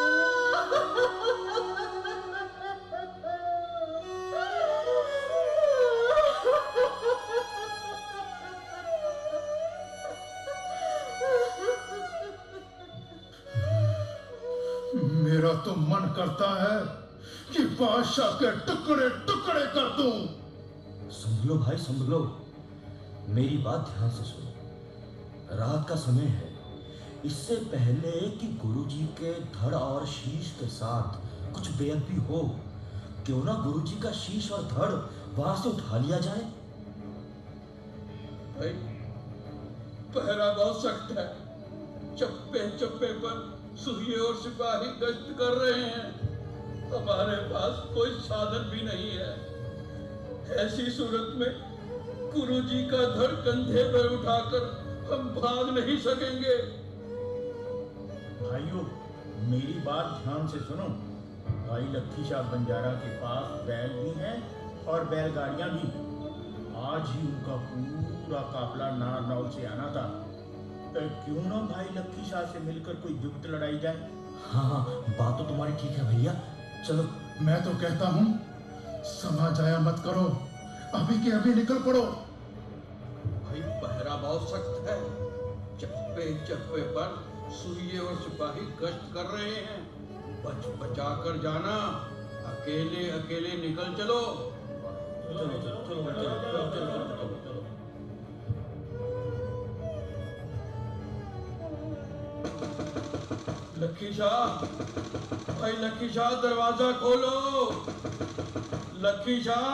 S3: मेरा तो मन करता है कि बादशाह के टुकड़े टुकड़े कर दूं।
S7: सुन लो भाई, सुन लो, मेरी बात ध्यान से सुनो। रात का समय है। इससे पहले कि गुरुजी के धड़ और शीश के साथ कुछ बेअदबी हो, क्यों ना गुरुजी का शीश और धड़ वहां से उठा लिया जाए।
S1: भाई पहरा बहुत सख्त है। चप्पे चप्पे पर सुहिए और सिपाही गश्त कर रहे हैं। हमारे पास कोई साधन भी नहीं है। ऐसी सूरत में गुरुजी का धड़ कंधे पर उठाकर हम भाग नहीं सकेंगे।
S6: भाइयों, मेरी बात ध्यान से सुनो। भाई लक्खी शाह बंजारा के पास बैल भी हैं और बैलगाड़ियां भी। आज ही उनका पूरा काफिला नारनौल से आना था। क्यों ना भाई लक्खी शाह से मिलकर कोई जुगत लड़ाई जाए।
S7: हाँ, बात तो तुम्हारी ठीक है भैया, चलो।
S3: मैं तो कहता हूं समा जाया मत करो, अभी के अभी निकल पड़ो।
S1: भाई पहरा बहुत सख्त है। चप्पे चप्पे पर सुइये और सिपाही गश्त कर रहे हैं। बच बचा कर जाना, अकेले अकेले निकल चलो। लक्की शाह, भाई लक्की शाह दरवाजा खोलो। लक्की शाह,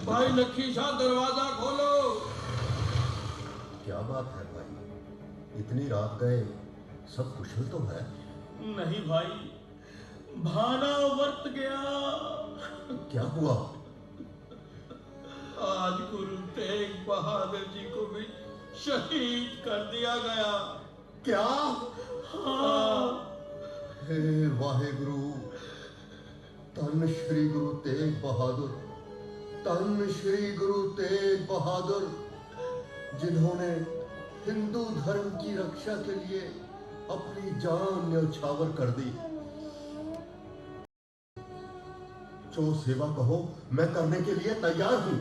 S1: भाई लक्की शाह दरवाजा खोलो।
S4: क्या बात है भाई, इतनी रात गए, सब कुशल तो है?
S6: नहीं भाई, भाना वर्त गया।
S4: क्या हुआ?
S1: आज गुरु तेग बहादुर जी को भी शहीद कर दिया गया।
S4: क्या?
S1: हाँ।
S4: हे वाहेगुरु, धन श्री गुरु तेग बहादुर, धन श्री गुरु तेग बहादुर, जिन्होंने हिंदू धर्म की रक्षा के लिए अपनी जान न्यौछावर कर दी। जो सेवा कहो मैं करने के लिए तैयार हूं।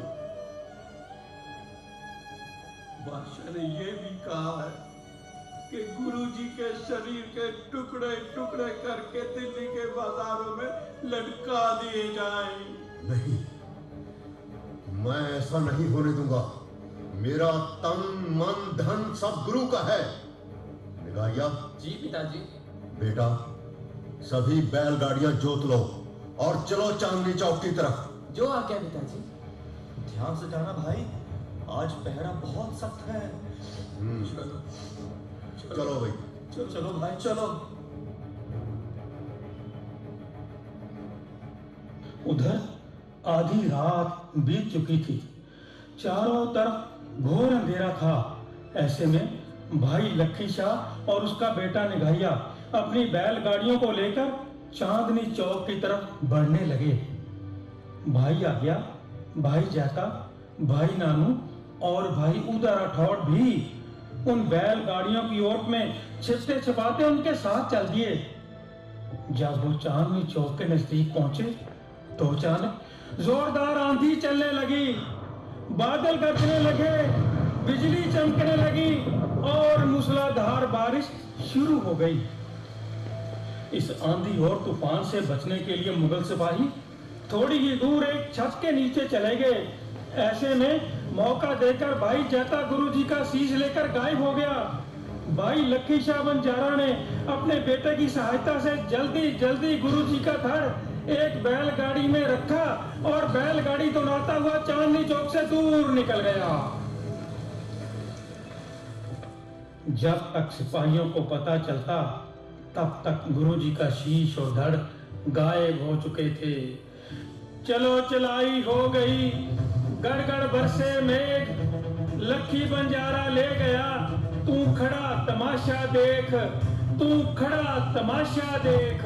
S1: बादशाह ने यह भी कहा है कि गुरु जी के शरीर के टुकड़े टुकड़े करके दिल्ली के बाजारों में लटका दिए जाएं।
S4: नहीं, मैं ऐसा नहीं होने दूंगा। मेरा तन मन धन सब गुरु का है। निगाहिया।
S10: जी पिताजी।
S4: बेटा, सभी बैलगाड़ियां जोत लो और चलो चांदनी चौक की तरफ।
S10: जो आज्ञा पिताजी।
S6: ध्यान से जाना भाई, आज पहरा बहुत सख्त है।
S4: चलो भाई।
S6: चलो भाई चलो।
S1: उधर आधी रात बीत चुकी थी, चारों तरफ घोर अंधेरा था। ऐसे में भाई लक्की शाह और उसका बेटा निगाहिया अपनी बैलगाड़ियों को लेकर चांदनी चौक की तरफ बढ़ने लगे। भाई आज्ञा, भाई जाका, भाई नानू और भाई उदा राठौड़ भी उन बैलगाड़ियों की ओट में छिपते छिपाते उनके साथ चल दिए। जब वो चांदनी चौक के नजदीक पहुंचे तो अचानक जोरदार आंधी चलने लगी, बादल गरजने लगे, बिजली चमकने लगी और मूसलाधार बारिश शुरू हो गई। इस आंधी और तूफान से बचने के लिए मुगल सिपाही थोड़ी ही दूर एक छत के नीचे चले गए। ऐसे में मौका देकर भाई जाता गुरु जी का शीश लेकर गायब हो गया। भाई लक्की शाह बंजारा ने अपने बेटे की सहायता से जल्दी जल्दी गुरु जी का धड़ एक बैलगाड़ी में रखा और बैलगाड़ी दौड़ाता हुआ चांदनी चौक से दूर निकल गया। जब तक सिपाहियों को पता चलता तब तक गुरुजी का शीश और धड़ गायब हो चुके थे। चलो चलाई हो गई, गड़गड़ बरसे मेघ, लक्की बंजारा ले गया, तू खड़ा तमाशा देख, तू खड़ा तमाशा देख।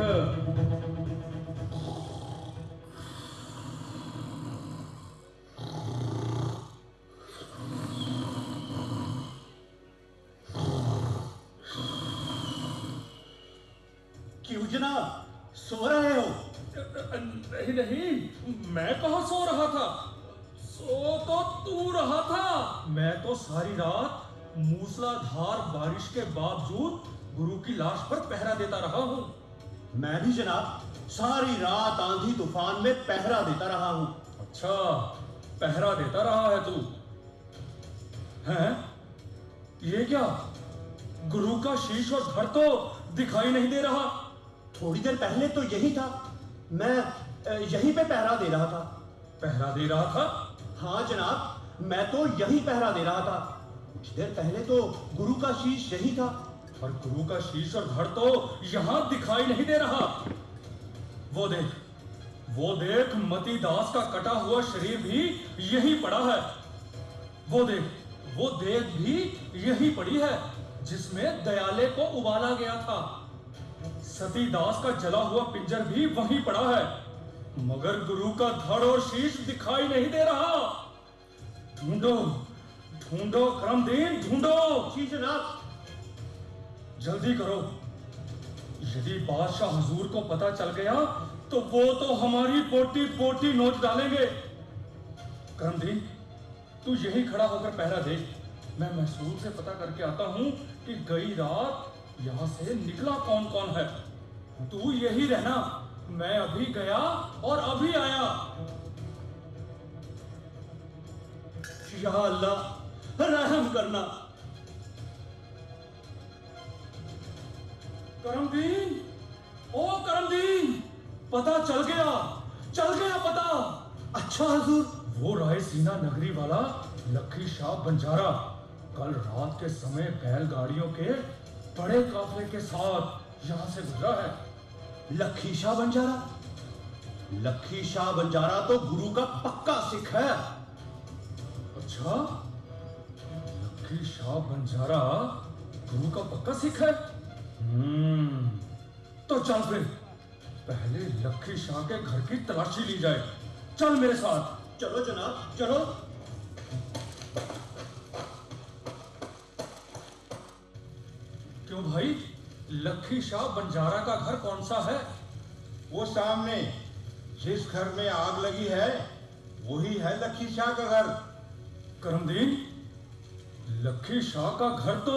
S6: क्यों जनाब, सो रहे हो? नहीं नहीं, मैं कहाँ सो रहा था? सो तो तू रहा था। मैं तो सारी रात मूसलाधार बारिश के बावजूद गुरु की लाश पर पहरा देता रहा हूँ।
S11: मैं भी जनाब सारी रात आंधी तूफान में पहरा देता रहा हूँ।
S6: अच्छा, पहरा देता रहा है तू? हैं? ये क्या? गुरु का शीश और धड़ तो दिखाई नहीं दे रहा।
S11: थोड़ी देर पहले तो यही था, मैं यहीं पे पहरा दे रहा था।
S6: पहरा दे रहा था?
S11: हाँ जनाब, मैं तो यही पहरा दे रहा था। कुछ देर पहले तो गुरु का शीश यही था।
S6: और गुरु का शीश और धड़ तो यहां दिखाई नहीं दे रहा। वो देख मती दास का कटा हुआ शरीर भी यही पड़ा है। वो देख भी यही पड़ी है जिसमें दयाले को उबाला गया था। सती दास का जला हुआ पिंजर भी वहीं पड़ा है, मगर गुरु का धड़ और शीश दिखाई नहीं दे रहा। ढूंढो ढूंढो करमदीन, ढूंढो।
S11: जी जनाब।
S6: जल्दी करो, यदि बादशाह हुजूर को पता चल गया तो वो तो हमारी पोटी पोटी नोच डालेंगे। करमदीन, तू यही खड़ा होकर पहरा दे। मैं मैसूर से पता करके आता हूं कि गई रात यहां से निकला कौन कौन है। तू यही रहना, मैं अभी गया और अभी आया।
S11: या अल्लाह, रहम करना।
S6: करमदीन, पता चल गया पता।
S11: अच्छा हुजूर।
S6: वो रायसीना नगरी वाला लखी शाह बंजारा कल रात के समय बैलगाड़ियों के बड़े काफले के साथ यहाँ से गुजरा है।
S11: लखी शाह बंजारा? लखी शाह बंजारा तो गुरु का पक्का सिख है।
S6: अच्छा, लखी शाह बंजारा गुरु का पक्का सिख है। तो चल फिर पहले लखी शाह के घर की तलाशी ली जाए। चल मेरे साथ।
S11: चलो जनाब, चलो।
S6: क्यों भाई, लखी शाह बंजारा का घर कौन सा है?
S5: वो सामने जिस घर में आग लगी है वही है लखी शाह का घर।
S6: करमदीन, लखी शाह का घर तो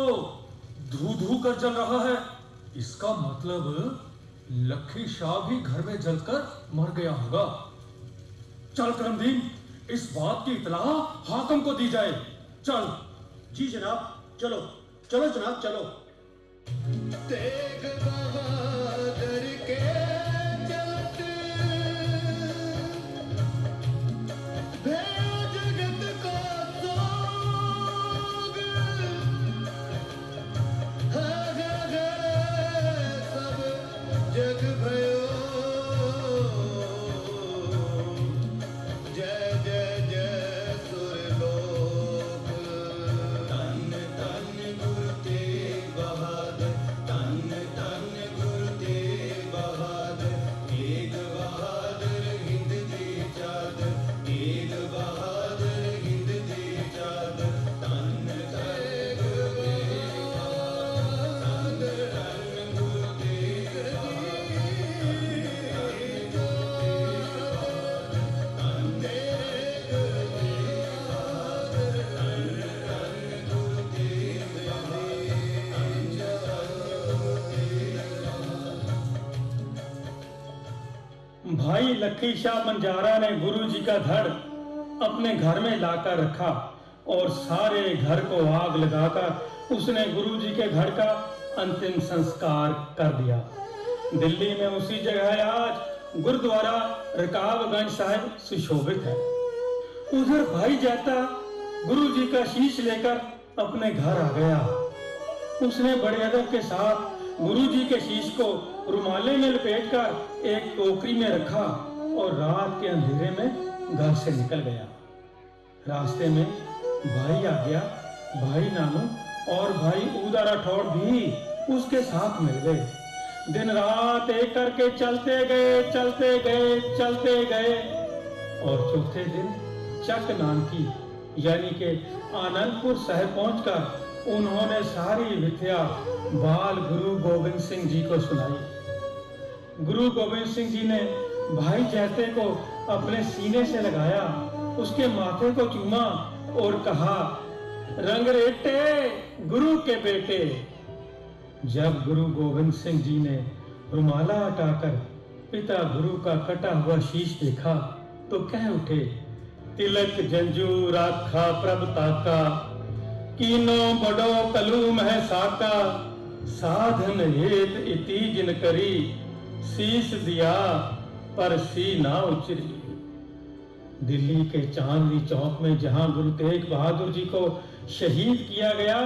S6: धू धू कर जल रहा है। इसका मतलब लखी शाह भी घर में जलकर मर गया होगा। चल करमदीन, इस बात की इत्तला हाकिम को दी जाए। चल।
S11: जी जनाब, चलो चलो जनाब, चलो।
S12: तेग बहादुर के चलते जगत को सोग सब जग भयो। जय जय जय सुरलोक। तन तन गुरु तेग बहादुर, तन तन गुरु तेग बहादुर। तेग बहादुर हिंद दी चादर, तेग बहादुर हिंद दी चादर। तन तन गुरु तेग बहादुर, तन गुरु तेग
S1: भाई लखी शाह बंजारा ने गुरु जी का धड़ अपने घर में लाकर रखा और सारे घर को आग लगाकर उसने गुरु जी के घर का अंतिम संस्कार कर दिया। दिल्ली में उसी जगह आज गुरुद्वारा रकाबगंज साहिब सुशोभित है। उधर भाई जाता गुरु जी का शीश लेकर अपने घर आ गया। उसने बड़े अदब के साथ गुरु जी के शीश को रुमाले में लपेटकर एक टोकरी में रखा और रात के अंधेरे में घर से निकल गया। रास्ते में भाई आ गया। भाई नानू और भाई ऊदा राठौड़ भी उसके साथ मिल गए। दिन रात एक करके चलते गए और चौथे दिन चक नानकी यानी के आनंदपुर साहिब पहुंचकर उन्होंने सारी विद्या बाल गुरु गोविंद सिंह जी को सुनाई। गुरु गोविंद सिंह जी ने भाई जैते को अपने सीने से लगाया, उसके माथे को चूमा और कहा, रंगरेटे गुरु के बेटे। जब गुरु गोविंद सिंह जी ने रुमाला हटाकर पिता गुरु का कटा हुआ शीश देखा तो कह उठे, तिलक जंजू राखा प्रभ ताका, कीनो बड़ो कलूम है साका, साधन हेत इति जिन करी, शीश दिया पर सी ना उचरी। दिल्ली के चांदनी चौक में जहां गुरु तेग बहादुर जी को शहीद किया गया,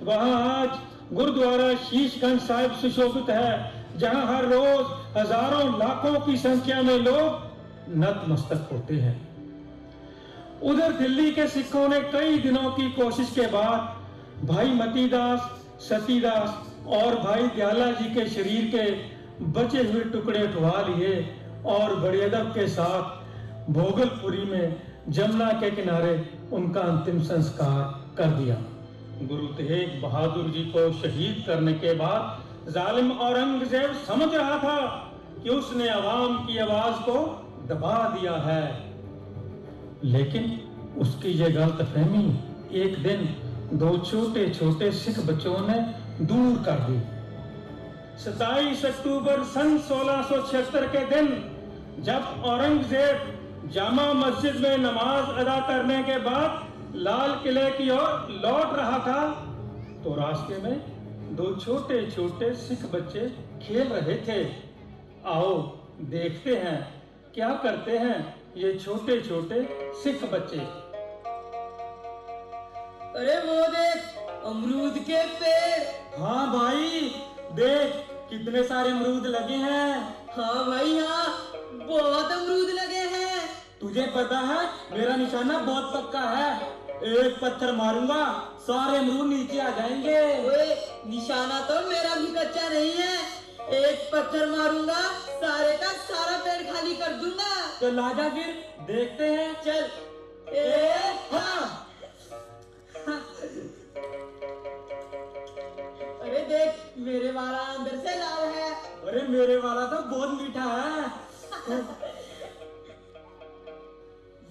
S1: वहां आज गुरुद्वारा शीशगंज साहिब सुशोभित है, जहां हर रोज हजारों लाखों की संख्या में लोग नतमस्तक होते हैं। उधर दिल्ली के सिखों ने कई दिनों की कोशिश के बाद भाई मतीदास, सतीदास और भाई दयाला जी के शरीर के बचे हुए टुकड़े उठवा लिए और बड़े अदब के साथ भोगलपुरी में जमुना के किनारे उनका अंतिम संस्कार कर दिया। गुरु तेग बहादुर जी को शहीद करने के बाद जालिम औरंगजेब समझ रहा था कि उसने अवाम की आवाज को दबा दिया है, लेकिन उसकी ये गलतफहमी एक दिन दो छोटे छोटे सिख बच्चों ने दूर कर दी। 27 अक्टूबर सन 1676 के दिन जब औरंगजेब जामा मस्जिद में नमाज अदा करने के बाद लाल किले की ओर लौट रहा था तो रास्ते में दो छोटे छोटे सिख बच्चे खेल रहे थे। आओ देखते हैं क्या करते हैं ये छोटे छोटे सिख बच्चे।
S9: अरे वो देख अमरूद के पेड़।
S6: हाँ भाई देख कितने सारे अमरूद लगे हैं।
S9: हाँ भाई हाँ, बहुत अमरूद लगे हैं।
S6: तुझे पता है मेरा निशाना बहुत पक्का है, एक पत्थर मारूंगा सारे अमरूद नीचे आ जाएंगे।
S9: ओए निशाना तो मेरा भी कच्चा नहीं है, एक पत्थर मारूंगा सारे का सारा पेड़ खाली कर दूंगा।
S6: तो लाजा फिर देखते हैं।
S9: चल। हाँ। अरे देख मेरे वाला अंदर से लाल है।
S6: अरे मेरे वाला तो बहुत मीठा है।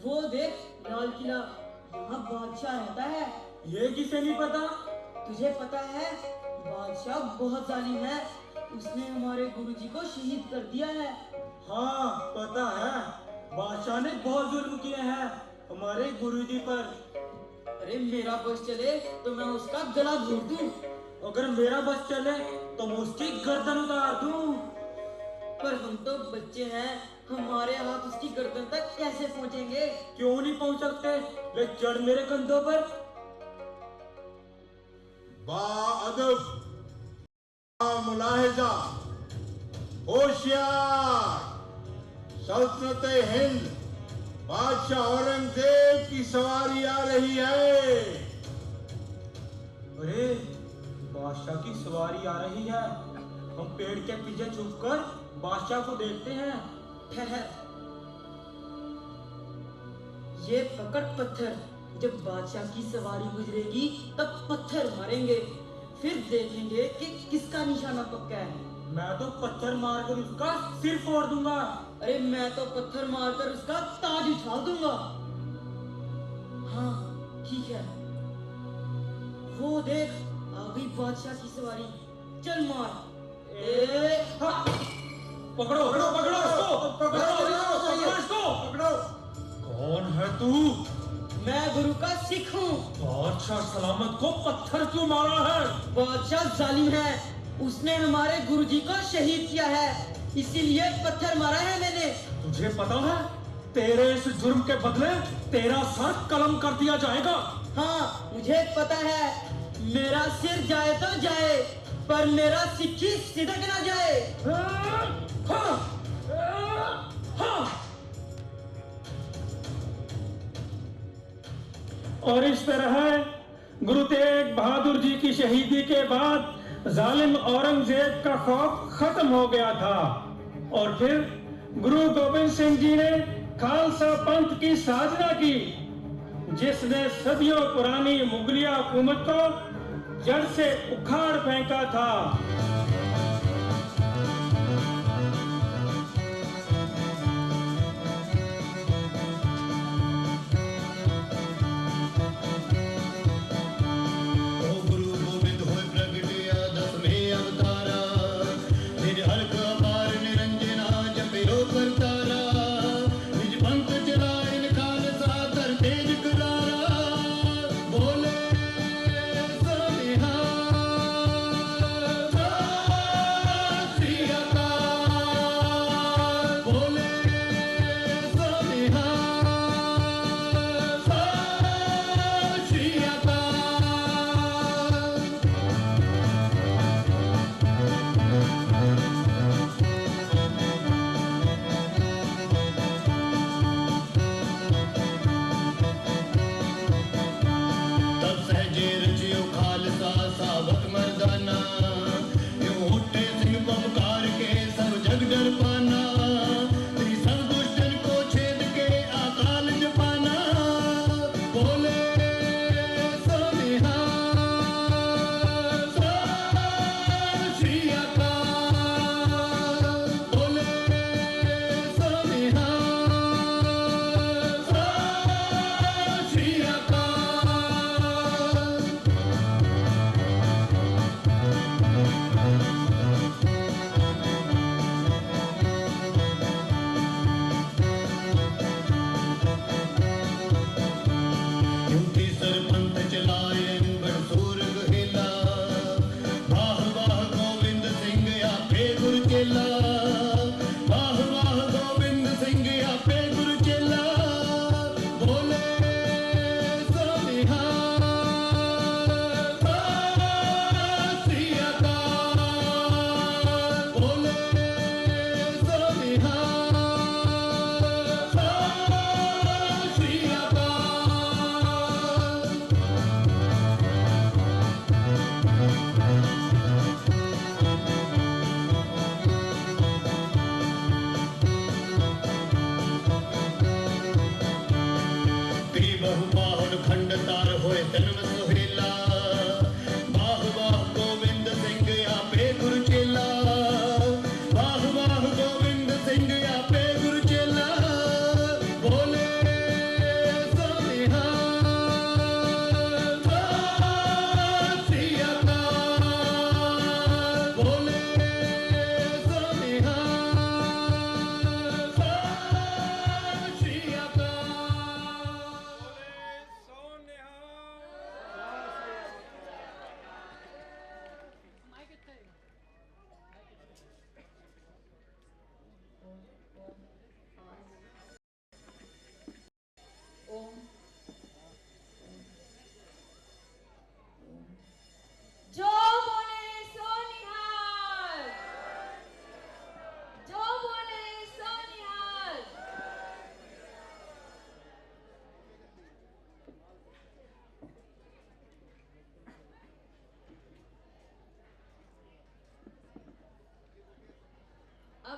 S9: वो देख लाल किला, यहाँ बादशाह रहता है।
S6: ये किसे नहीं पता?
S9: तुझे पता है बादशाह बहुत जालिम है, उसने हमारे गुरुजी को शहीद कर दिया है।
S6: हाँ पता है, बादशाह ने बहुत जुल्म किए हैं हमारे गुरुजी पर।
S9: अरे मेरा बस चले तो मैं उसका गला घोट दूं।
S6: अगर मेरा बस चले तो मैं उसकी गर्दन उतार दूं।
S9: पर हम तो बच्चे हैं, हमारे हाथ उसकी गर्दन तक कैसे पहुंचेंगे?
S6: क्यों नहीं पहुंच सकते? ले चढ़ मेरे कंधों पर।
S5: बाअदब, मुलाहिजा, होशियार, सल्तनत हिंद, बादशाह औरंगजेब की सवारी आ रही है।
S6: अरे बादशाह की सवारी आ रही है, हम पेड़ के पीछे छुपकर बादशाह को देखते हैं।
S9: ठहर, ये पकड़ पत्थर, जब बादशाह की सवारी गुजरेगी तब पत्थर मारेंगे, फिर देखेंगे कि किसका निशाना पक्का है।
S6: मैं तो पत्थर मारकर उसका सिर फोड़ दूंगा।
S9: अरे मैं तो पत्थर मारकर उसका ताज उछाल दूंगा। हाँ ठीक है, वो देख आ गई बादशाह की सवारी, चल मार।
S6: पकड़ो पकड़ो पकड़ो इसको, पकड़ो इसको, पकड़ो। कौन है तू?
S9: मैं गुरु का सिख हूँ।
S6: बादशाह सलामत को पत्थर क्यों मारा है?
S9: बादशाह जालिम है, उसने हमारे गुरुजी को शहीद किया है, इसीलिए पत्थर मारा है मैंने।
S6: तुझे पता है तेरे इस जुर्म के बदले तेरा सर कलम कर दिया जाएगा।
S9: हाँ मुझे पता है, मेरा सिर जाए तो जाए पर मेरा सिक्की सिदक ना जाए।
S1: हाँ, हाँ। और इस तरह गुरु तेग बहादुर जी की शहीदी के बाद जालिम औरंगजेब का खौफ खत्म हो गया था और फिर गुरु गोबिंद सिंह जी ने खालसा पंथ की साधना की, जिसने सदियों पुरानी मुगलिया हुकूमत को जड़ से उखाड़ फेंका था।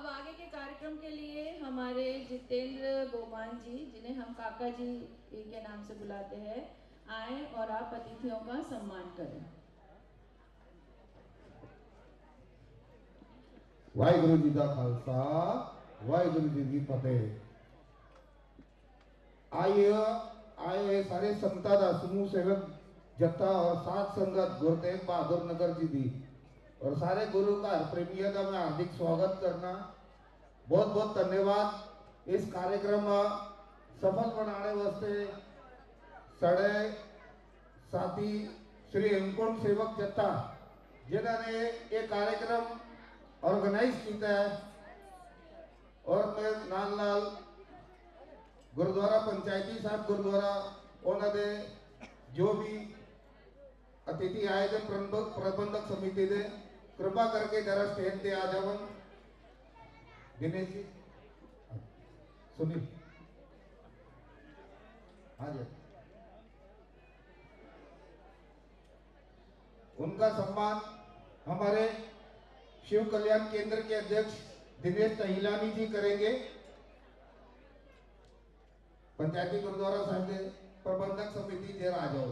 S13: अब आगे के कार्यक्रम के लिए हमारे जितेंद्र बोमान जी, जिन्हें हम काका जी के नाम से बुलाते हैं, आए और आप अतिथियों का सम्मान करें।
S14: वाहिगुरु जी का खालसा, वाहिगुरु जी की फतेह। आइए सारे संता दा समूह सेवक जत्था और साथ संगत गुरुदेव बहादुर नगर जी दी और सारे गुरु घर प्रेमियों का मैं हार्दिक स्वागत करना। बहुत बहुत धन्यवाद इस कार्यक्रम सफल बनाने वास्ते साढ़े साथी श्री हेमकुंड सेवक जत्था जिन्होंने ये कार्यक्रम ऑर्गेनाइज किया है और मैं नाल गुरुद्वारा पंचायती साहब गुरुद्वारा उन्होंने जो भी अतिथि आए थे प्रबंधक समिति दे कृपा करके जरा स्टेज पे आ जाओ। दिनेश जी सुनील आ जाए। उनका सम्मान हमारे शिव कल्याण केंद्र के अध्यक्ष दिनेश तहिलानी जी करेंगे। पंचायती गुरुद्वारा साहब के प्रबंधक समिति जरा आ जाओ।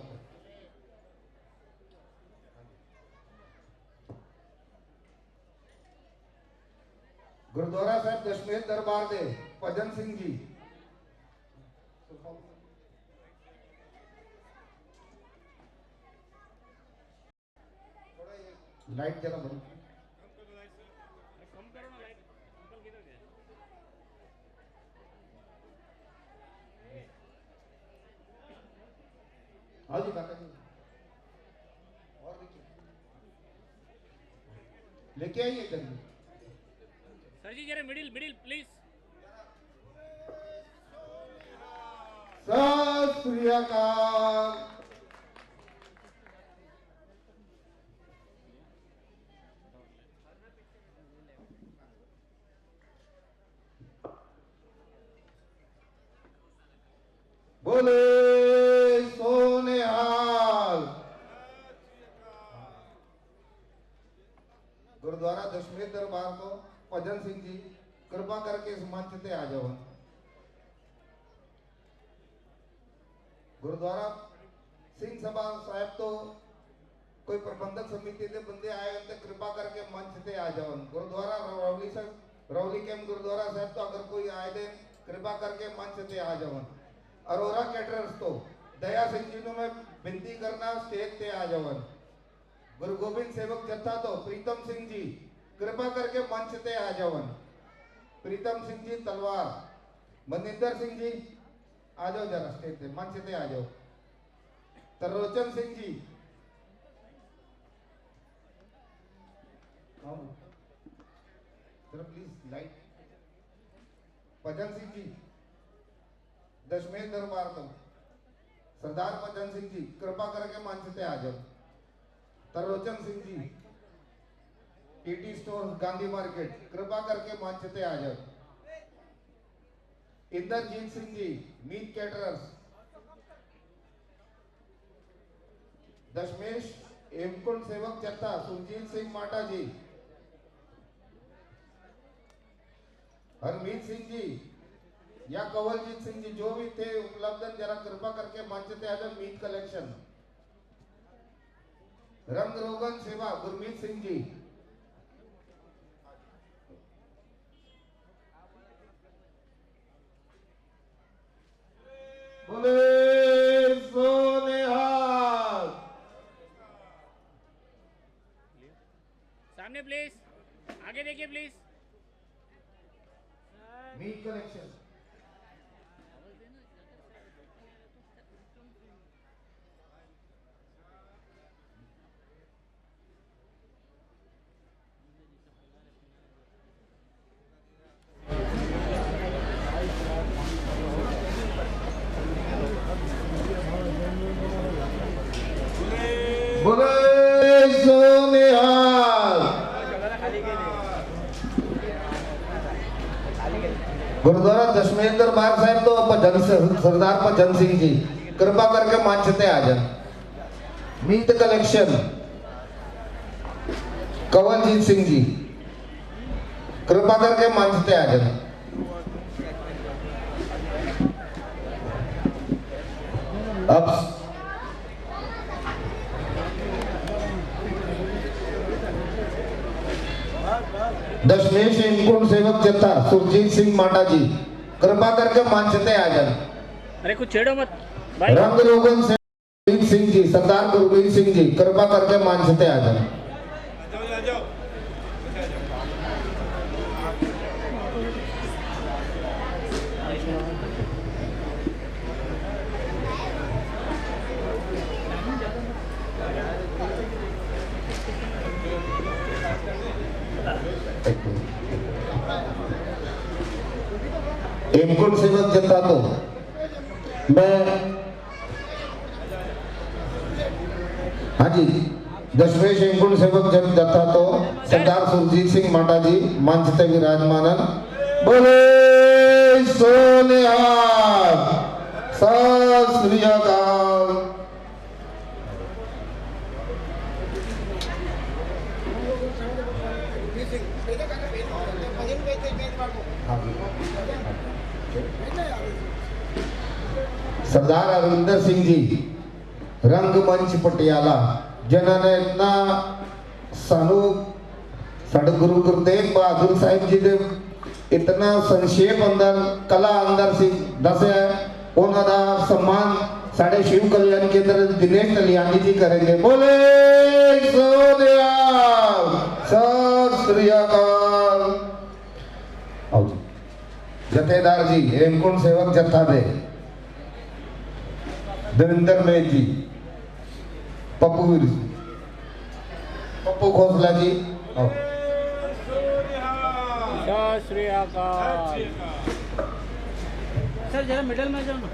S14: गुरुद्वारा साहब दशमेश दरबार दे भजन सिंह जी, लाइट जरा बंद हाँ जी काका जी और देखिए लेके आइए जल्दी
S15: सर जी जरा मिडिल प्लीज।
S14: सत श्री अकाल। बोले सोनेहाल। गुरुद्वारा दशमेश दरबार को भजन सिंह जी कृपा करके इस मंच पे आ जाओ। गुरुद्वारा सिंह सभा साहब तो कोई प्रबंधक समिति के बंदे आए तो कृपा करके मंच पे आ जाओ। गुरुद्वारा रौली कैंप गुरुद्वारा साहब तो अगर कोई आए थे कृपा करके मंच पे आ जाओ। अरोरा कैटरर्स तो दया सिंह जी को मैं विनती करना स्टेज पे आ जाओ। गुरु गोविंद सेवक जत्था तो प्रीतम सिंह जी कृपा करके मंच पे आ जाओ। प्रीतम सिंह जी तलवार, मनिंदर सिंह जी आ जाओ जरा स्टेज पे, मंच पे आ जाओ। त्रिलोचन सिंह जी जरा प्लीज लाइट। भजन सिंह जी दशमेश दरबार तो सरदार भजन सिंह जी कृपा करके मंच पे आ जाओ। Trilochan Singh ji TT store Gandhi market कृपा करके मंच पे आ जाओ। इंद्रजीत सिंह जी मीत कैटरर्स, दशमेश हेमकुंड सेवक जत्था सुरजीत सिंह माटा जी, हरमीत सिंह जी या कंवलजीत सिंह जी जो भी थे उपलब्ध जरा कृपा करके मंच पे आ जाओ। मीत कलेक्शन, रंग रोगन सेवा गुरमीत सिंह जी, बोले सोनेहाल।
S15: सामने प्लीज, आगे देखिए प्लीज।
S14: मीट कलेक्शन, बोले सोनेहाल। गुरुद्वारा दशमेश दरबार साहब तो सरदार भजन सिंह जी कृपा करके मंच पे आ जाए। मीत कलेक्शन कंवलजीत सिंह जी कृपा करके मंच पे आ जाए। अब दशमेश हिमकुंड सेवक जत्था सुरजीत सिंह माटा जी कृपा करके मंच पे आ जाए।
S15: अरे कुछ छेड़ो मत भाई।
S14: रंग रोगन से गुरबीर सिंह जी, सरदार गुरबीर सिंह जी कृपा करके मंच पे आ जाए। हेमकुंड सेवक जत्था को मैं, हाँ जी, दशमेश हेमकुंड सेवक जत्था तो सरदार सुरजीत सिंह माटा जी मंच पे विराजमान। बोले सोनिहाल, सत श्री अकाल। सरदार अरविंदर सिंह जी रंगमंच पटियाला जिन्होंने इतना सानू साडे गुरु गुरुतेग बहादुर साहिब जी दे इतना संक्षेप अंदर कला अंदर सी दसिया, उन्हों का सम्मान साडे शिव कल्याण केंद्र दिनेश कल्याणी जी करेंगे। बोले सोनिहाल, सत श्री अकाल। आओ जी, जथेदार जी हेमकुंड सेवक जत्था दे देवेंद्र मेघ जी, पप्पू वीर जी, पप्पू खोसला जी,
S15: सत श्री अकाल। सर जरा मिडल में जाओ ना,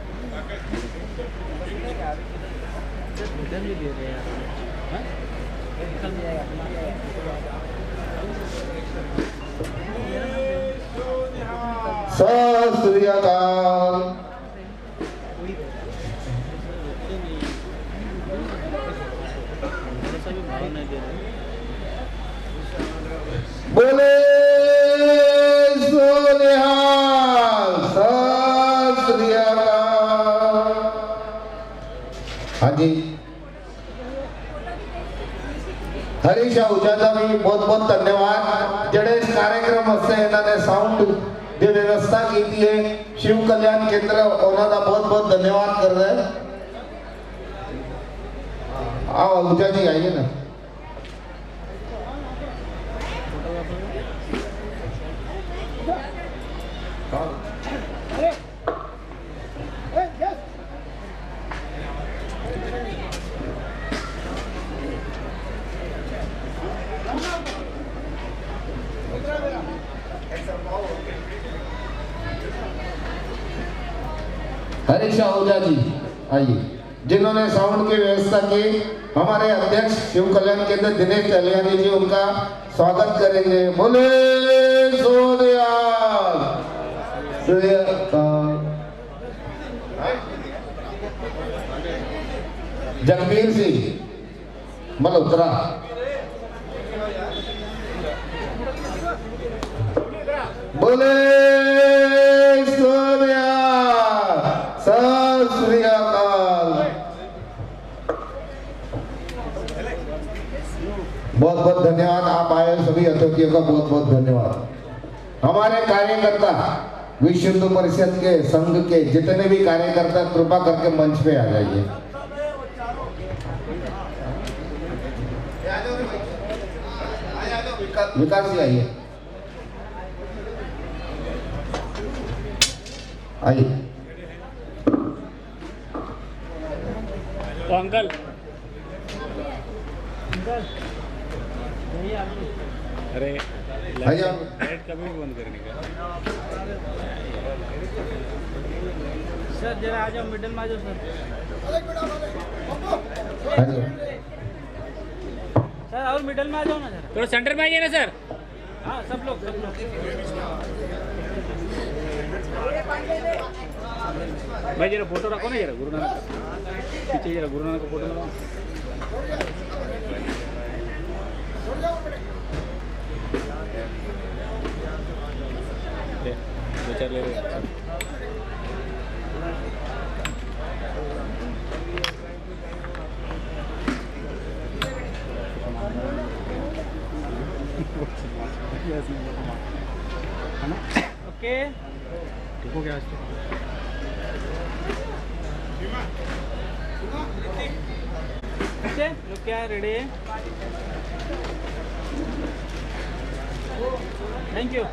S15: मिडल में दे रहे हैं, निकल जाएगा।
S14: सत श्री अकाल। बोले सोनिहाल, सत श्री अकाल। हाँ जी, हरीश आहूजा का भी बहुत बहुत धन्यवाद जेड़े इस कार्यक्रम वास्ते इन्होंने साउंड की व्यवस्था की है। शिव कल्याण केंद्र उन्होंने बहुत बहुत धन्यवाद कर रहे हैं। आओ आहूजा जी आइए ना। हरीश आहूजा जी आइए, जिन्होंने साउंड की व्यवस्था की। हमारे अध्यक्ष शिव कल्याण केंद्र दिनेश कल्याणी जी उनका स्वागत करेंगे। बोले सोनिहाल, श्री अकाल। जगबीर सिंह मल्होत्रा, बोले सोनिहाल, सत श्री अकाल। बहुत बहुत धन्यवाद, आप आए सभी अतिथियों का बहुत बहुत धन्यवाद। हमारे कार्यकर्ता विश्व हिंदू परिषद के संघ के जितने भी कार्यकर्ता कृपा करके मंच पे आ जाइए। विकास जी आइए, आइए।
S15: तो अंकल अरे लाइट कभी भी बंद करने का। सर जरा आ जाओ, मिडिल में आ जाओ सर और मिडिल में आ जाओ ना जरा, थोड़ा सेंटर में आइए ना सर। हाँ सब लोग भाई जरा फोटो रखो ना, जरा गुरु नानक पीछे, जरा गुरु नानक का फोटो लगाओ। पिक्चर ले रहे हैं। है ना? ओके ठीक हो गया आज तो। ओके लोग क्या रेडी है? Thank you.